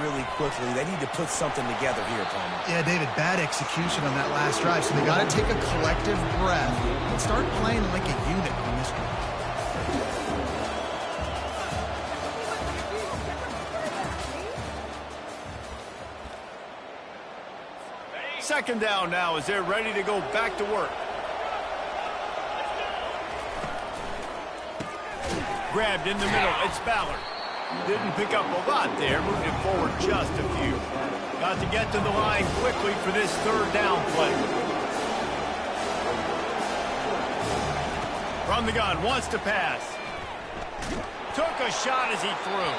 really quickly. They need to put something together here, Palmer. Yeah, David, bad execution on that last drive. So they got to take a collective breath and start playing like a unit on this one. Second down now as they're ready to go back to work. Grabbed in the middle. It's Ballard. Didn't pick up a lot there. Moved it forward just a few. Got to get to the line quickly for this 3rd down play. From the gun. Wants to pass. Took a shot as he threw.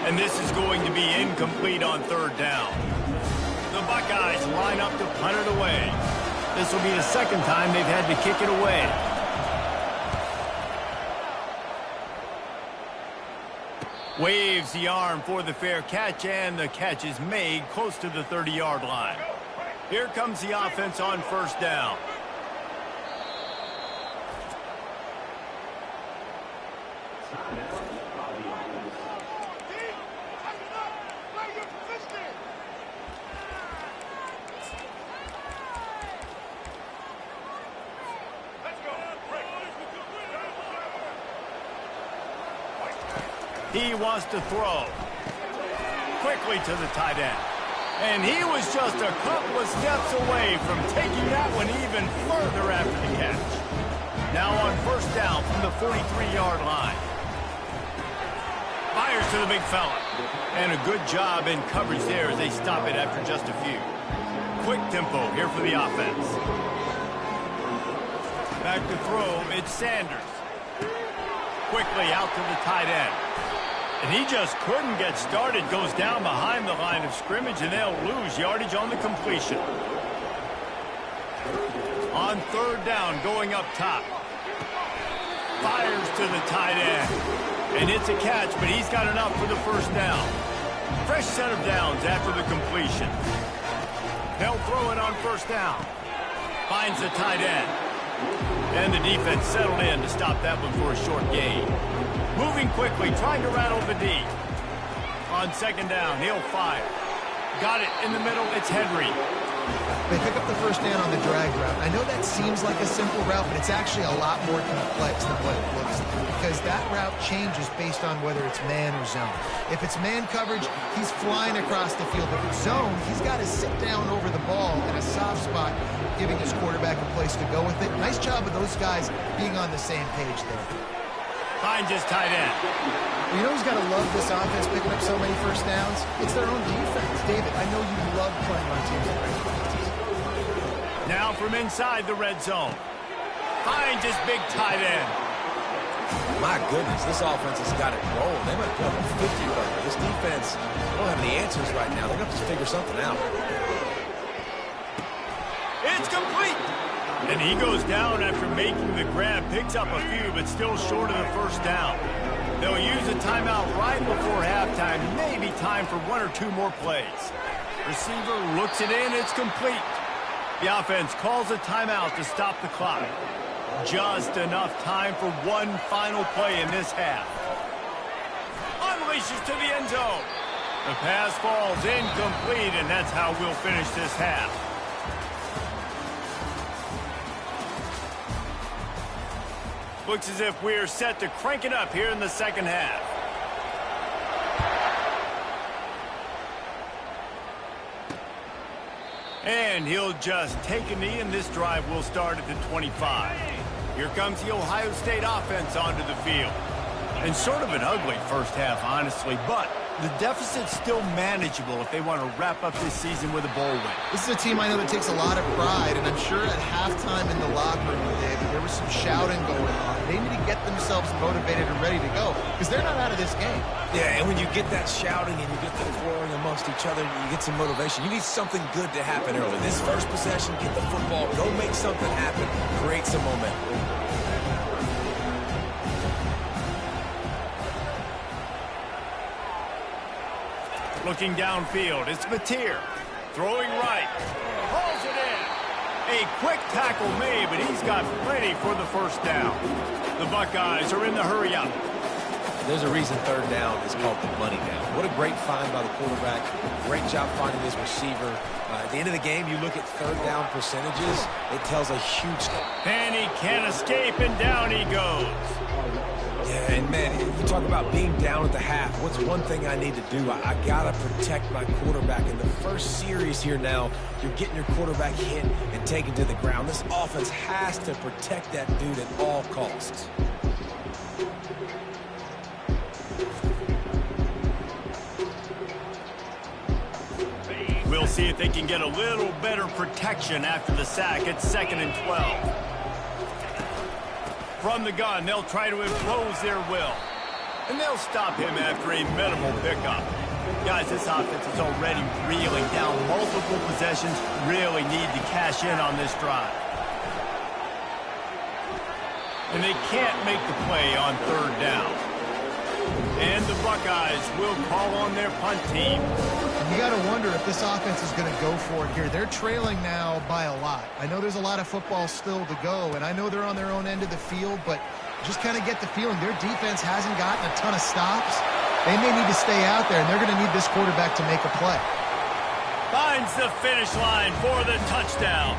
And this is going to be incomplete on 3rd down. The Buckeyes line up to punt it away. This will be the 2nd time they've had to kick it away. Waves the arm for the fair catch, and the catch is made close to the 30-yard line. Here comes the offense on 1st down. He wants to throw. Quickly to the tight end. And he was just a couple of steps away from taking that one even further after the catch. Now on first down from the 43-yard line. Fires to the big fella. And a good job in coverage there as they stop it after just a few. Quick tempo here for the offense. Back to throw, it's Sanders. Quickly out to the tight end. And he just couldn't get started. Goes down behind the line of scrimmage, and they'll lose yardage on the completion. On third down, going up top. Fires to the tight end. And it's a catch, but he's got enough for the first down. Fresh set of downs after the completion. They'll throw it on first down. Finds the tight end. And the defense settled in to stop that one for a short gain. Moving quickly, trying to rattle the D. On second down, he'll fire. Got it in the middle, it's Henry. They pick up the first down on the drag route. I know that seems like a simple route, but it's actually a lot more complex than what it looks like, because that route changes based on whether it's man or zone. If it's man coverage, he's flying across the field. If it's zone, he's got to sit down over the ball in a soft spot, giving his quarterback a place to go with it. Nice job of those guys being on the same page there. Finds his tight end. You know who's got to love this offense picking up so many first downs? It's their own defense. David, I know you love playing on teams like this. Now from inside the red zone. Finds his big tight end. My goodness, this offense has got it rolling. They might put up a 50-burger. This defense, they don't have any answers right now. They're going to have to figure something out. It's complete. And he goes down after making the grab. Picks up a few, but still short of the first down. They'll use a timeout right before halftime. Maybe time for one or two more plays. Receiver looks it in. It's complete. The offense calls a timeout to stop the clock. Just enough time for one final play in this half. Unleashes to the end zone. The pass falls incomplete, and that's how we'll finish this half. Looks as if we're set to crank it up here in the second half. And he'll just take a knee, and this drive will start at the 25. Here comes the Ohio State offense onto the field. And sort of an ugly first half, honestly, but the deficit's still manageable if they want to wrap up this season with a bowl win. This is a team I know that takes a lot of pride, and I'm sure at halftime in the locker room, David, there was some shouting going on. They need to get themselves motivated and ready to go, because they're not out of this game. Yeah, and when you get that shouting and you get the roaring amongst each other, you get some motivation. You need something good to happen early. This first possession, get the football, go make something happen, create some momentum. Looking downfield, it's Mateer. Throwing right. Hauls it in. A quick tackle made, but he's got plenty for the first down. The Buckeyes are in the hurry-up. There's a reason third down is called the money down. What a great find by the quarterback. Great job finding his receiver. At the end of the game, you look at third down percentages, it tells a huge story. And he can't escape, and down he goes. Yeah, and man, you talk about being down at the half. What's one thing I need to do? I got to protect my quarterback. In the first series here now, you're getting your quarterback hit and taken to the ground. This offense has to protect that dude at all costs. We'll see if they can get a little better protection after the sack. It's 2nd and 12. From the gun, they'll try to impose their will. And they'll stop him after a minimal pickup. Guys, this offense is already reeling down multiple possessions. Really need to cash in on this drive. And they can't make the play on third down. And the Buckeyes will call on their punt team. You got to wonder if this offense is going to go for it here. They're trailing now by a lot. I know there's a lot of football still to go, and I know they're on their own end of the field, but just kind of get the feeling their defense hasn't gotten a ton of stops. They may need to stay out there, and they're going to need this quarterback to make a play. Finds the finish line for the touchdown.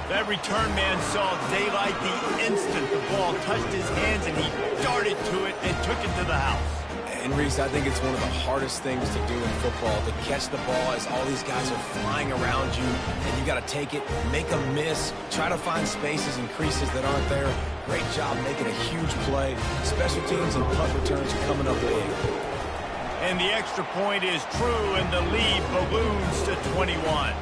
That return man saw daylight the instant the ball touched his hands, and he darted to it and took it to the house. And Reese, I think it's one of the hardest things to do in football, to catch the ball as all these guys are flying around you, and you got to take it, make a miss, try to find spaces and creases that aren't there. Great job making a huge play. Special teams and punt returns coming up big. And the extra point is true, and the lead balloons to 21.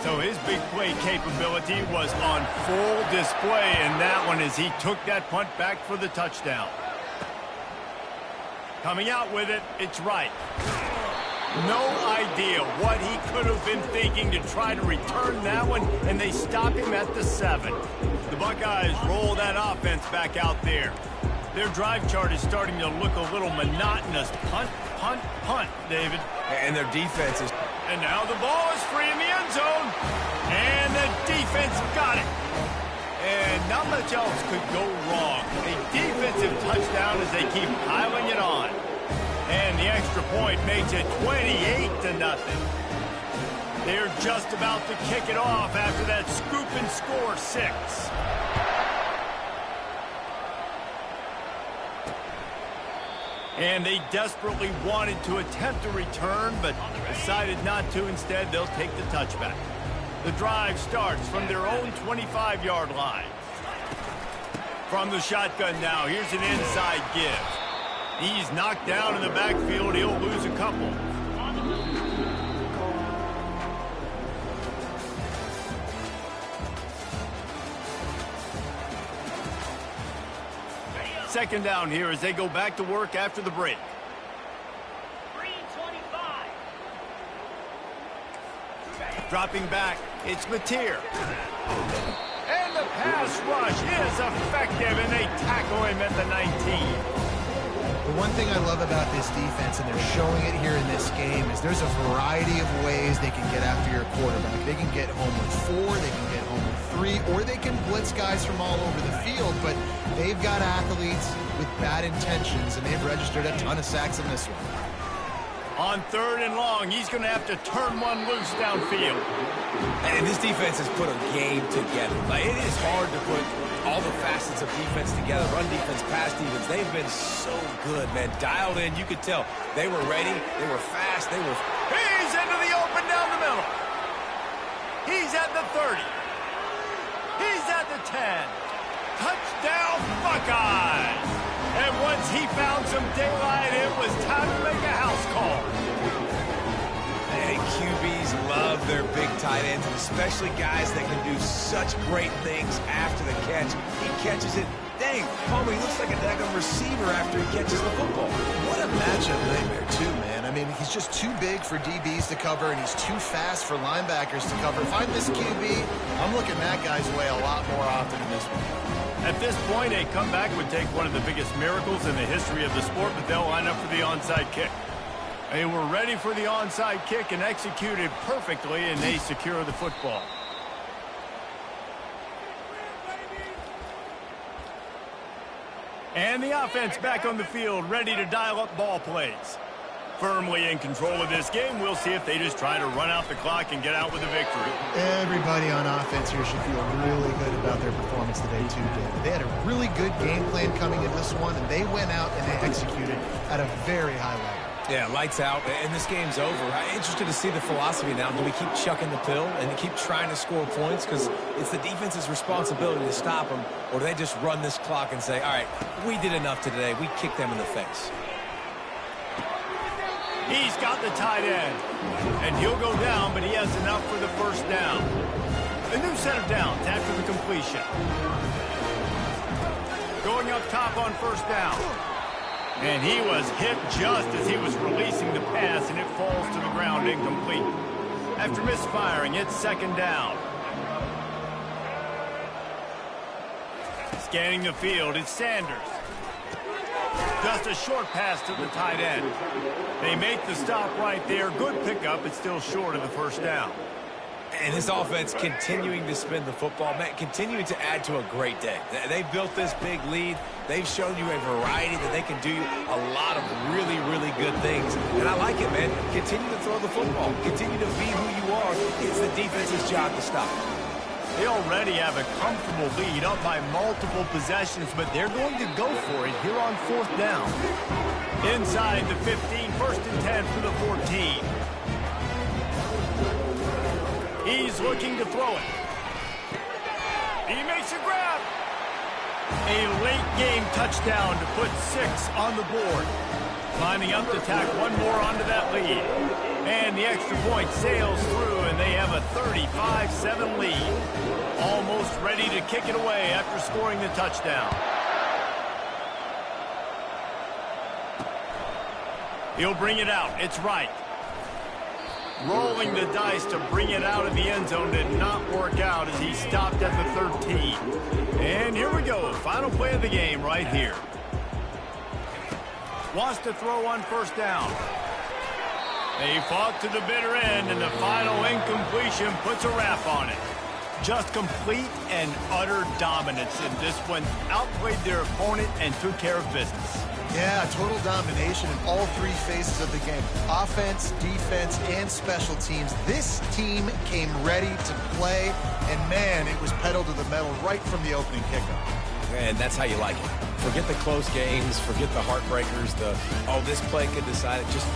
So his big play capability was on full display in that one as he took that punt back for the touchdown. Coming out with it, it's right. No idea what he could have been thinking to try to return that one, and they stop him at the 7. The Buckeyes roll that offense back out there. Their drive chart is starting to look a little monotonous. Punt, punt, punt, David. And their defense is... And now the ball is free in the end zone. And the defense got it. And not much else could go wrong. A defensive touchdown as they keep piling it on. And the extra point makes it 28-0. They're just about to kick it off after that scoop and score 6. And they desperately wanted to attempt a return, but decided not to. Instead, they'll take the touchback. The drive starts from their own 25-yard line. From the shotgun now, here's an inside give. He's knocked down in the backfield. He'll lose a couple. Second down here as they go back to work after the break. 3:25. Dropping back, it's Mateer. And the pass rush is effective, and they tackle him at the 19. The one thing I love about this defense, and they're showing it here in this game, is there's a variety of ways they can get after your quarterback. They can get home with 4, they can get home with 3, or they can blitz guys from all over the field, but they've got athletes with bad intentions, and they've registered a ton of sacks in this one. On 3rd and long, he's going to have to turn one loose downfield. And this defense has put a game together. Like, it is hard to put all the facets of defense together, run defense, pass defense. They've been so good, man. Dialed in, you could tell. They were ready, they were fast, they were... He's into the open down the middle. He's at the 30. He's at the 10. Touchdown, Buckeyes! And once he found some daylight, it was time to make a house call. Hey, QBs love their big tight ends, and especially guys that can do such great things after the catch. He catches it. Dang, Palmer, he looks like a daggone receiver after he catches the football. What a matchup nightmare, too, man. I mean, he's just too big for DBs to cover, and he's too fast for linebackers to cover. If I'm this QB, I'm looking that guy's way a lot more often than this one. At this point, a comeback would take one of the biggest miracles in the history of the sport, but they'll line up for the onside kick. They were ready for the onside kick and executed perfectly, and they secure the football. And the offense back on the field, ready to dial up ball plays. Firmly in control of this game. We'll see if they just try to run out the clock and get out with a victory. Everybody on offense here should feel really good about their performance today, too, David. They had a really good game plan coming in this one, and they went out and they executed at a very high level. Yeah, lights out, and this game's over. I'm interested to see the philosophy now. Do we keep chucking the pill and keep trying to score points because it's the defense's responsibility to stop them, or do they just run this clock and say, all right, we did enough today. We kicked them in the face. He's got the tight end, and he'll go down, but he has enough for the first down. A new set of downs after the completion. Going up top on first down. And he was hit just as he was releasing the pass, and it falls to the ground incomplete. After misfiring, it's second down. Scanning the field, it's Sanders. Just a short pass to the tight end. They make the stop right there. Good pickup, but still short of the first down. And this offense continuing to spin the football, man, continuing to add to a great day. They built this big lead. They've shown you a variety that they can do a lot of really, really good things. And I like it, man. Continue to throw the football. Continue to be who you are. It's the defense's job to stop. They already have a comfortable lead, up by multiple possessions, but they're going to go for it here on 4th down. Inside the 15, 1st and 10 for the 14. He's looking to throw it. He makes a grab. A late game touchdown to put 6 on the board. Lining up to tack one more onto that lead. And the extra point sails through, and they have a 35-7 lead. Almost ready to kick it away after scoring the touchdown. He'll bring it out. It's right. Rolling the dice to bring it out of the end zone did not work out as he stopped at the 13. And here we go. Final play of the game right here. Wants to throw on 1st down. They fought to the bitter end, and the final incompletion puts a wrap on it. Just complete and utter dominance in this one. Outplayed their opponent and took care of business. Yeah, total domination in all 3 phases of the game. Offense, defense, and special teams. This team came ready to play, and man, it was pedal to the metal right from the opening kickoff. And that's how you like it. Forget the close games, forget the heartbreakers, oh, this play could decide it. Just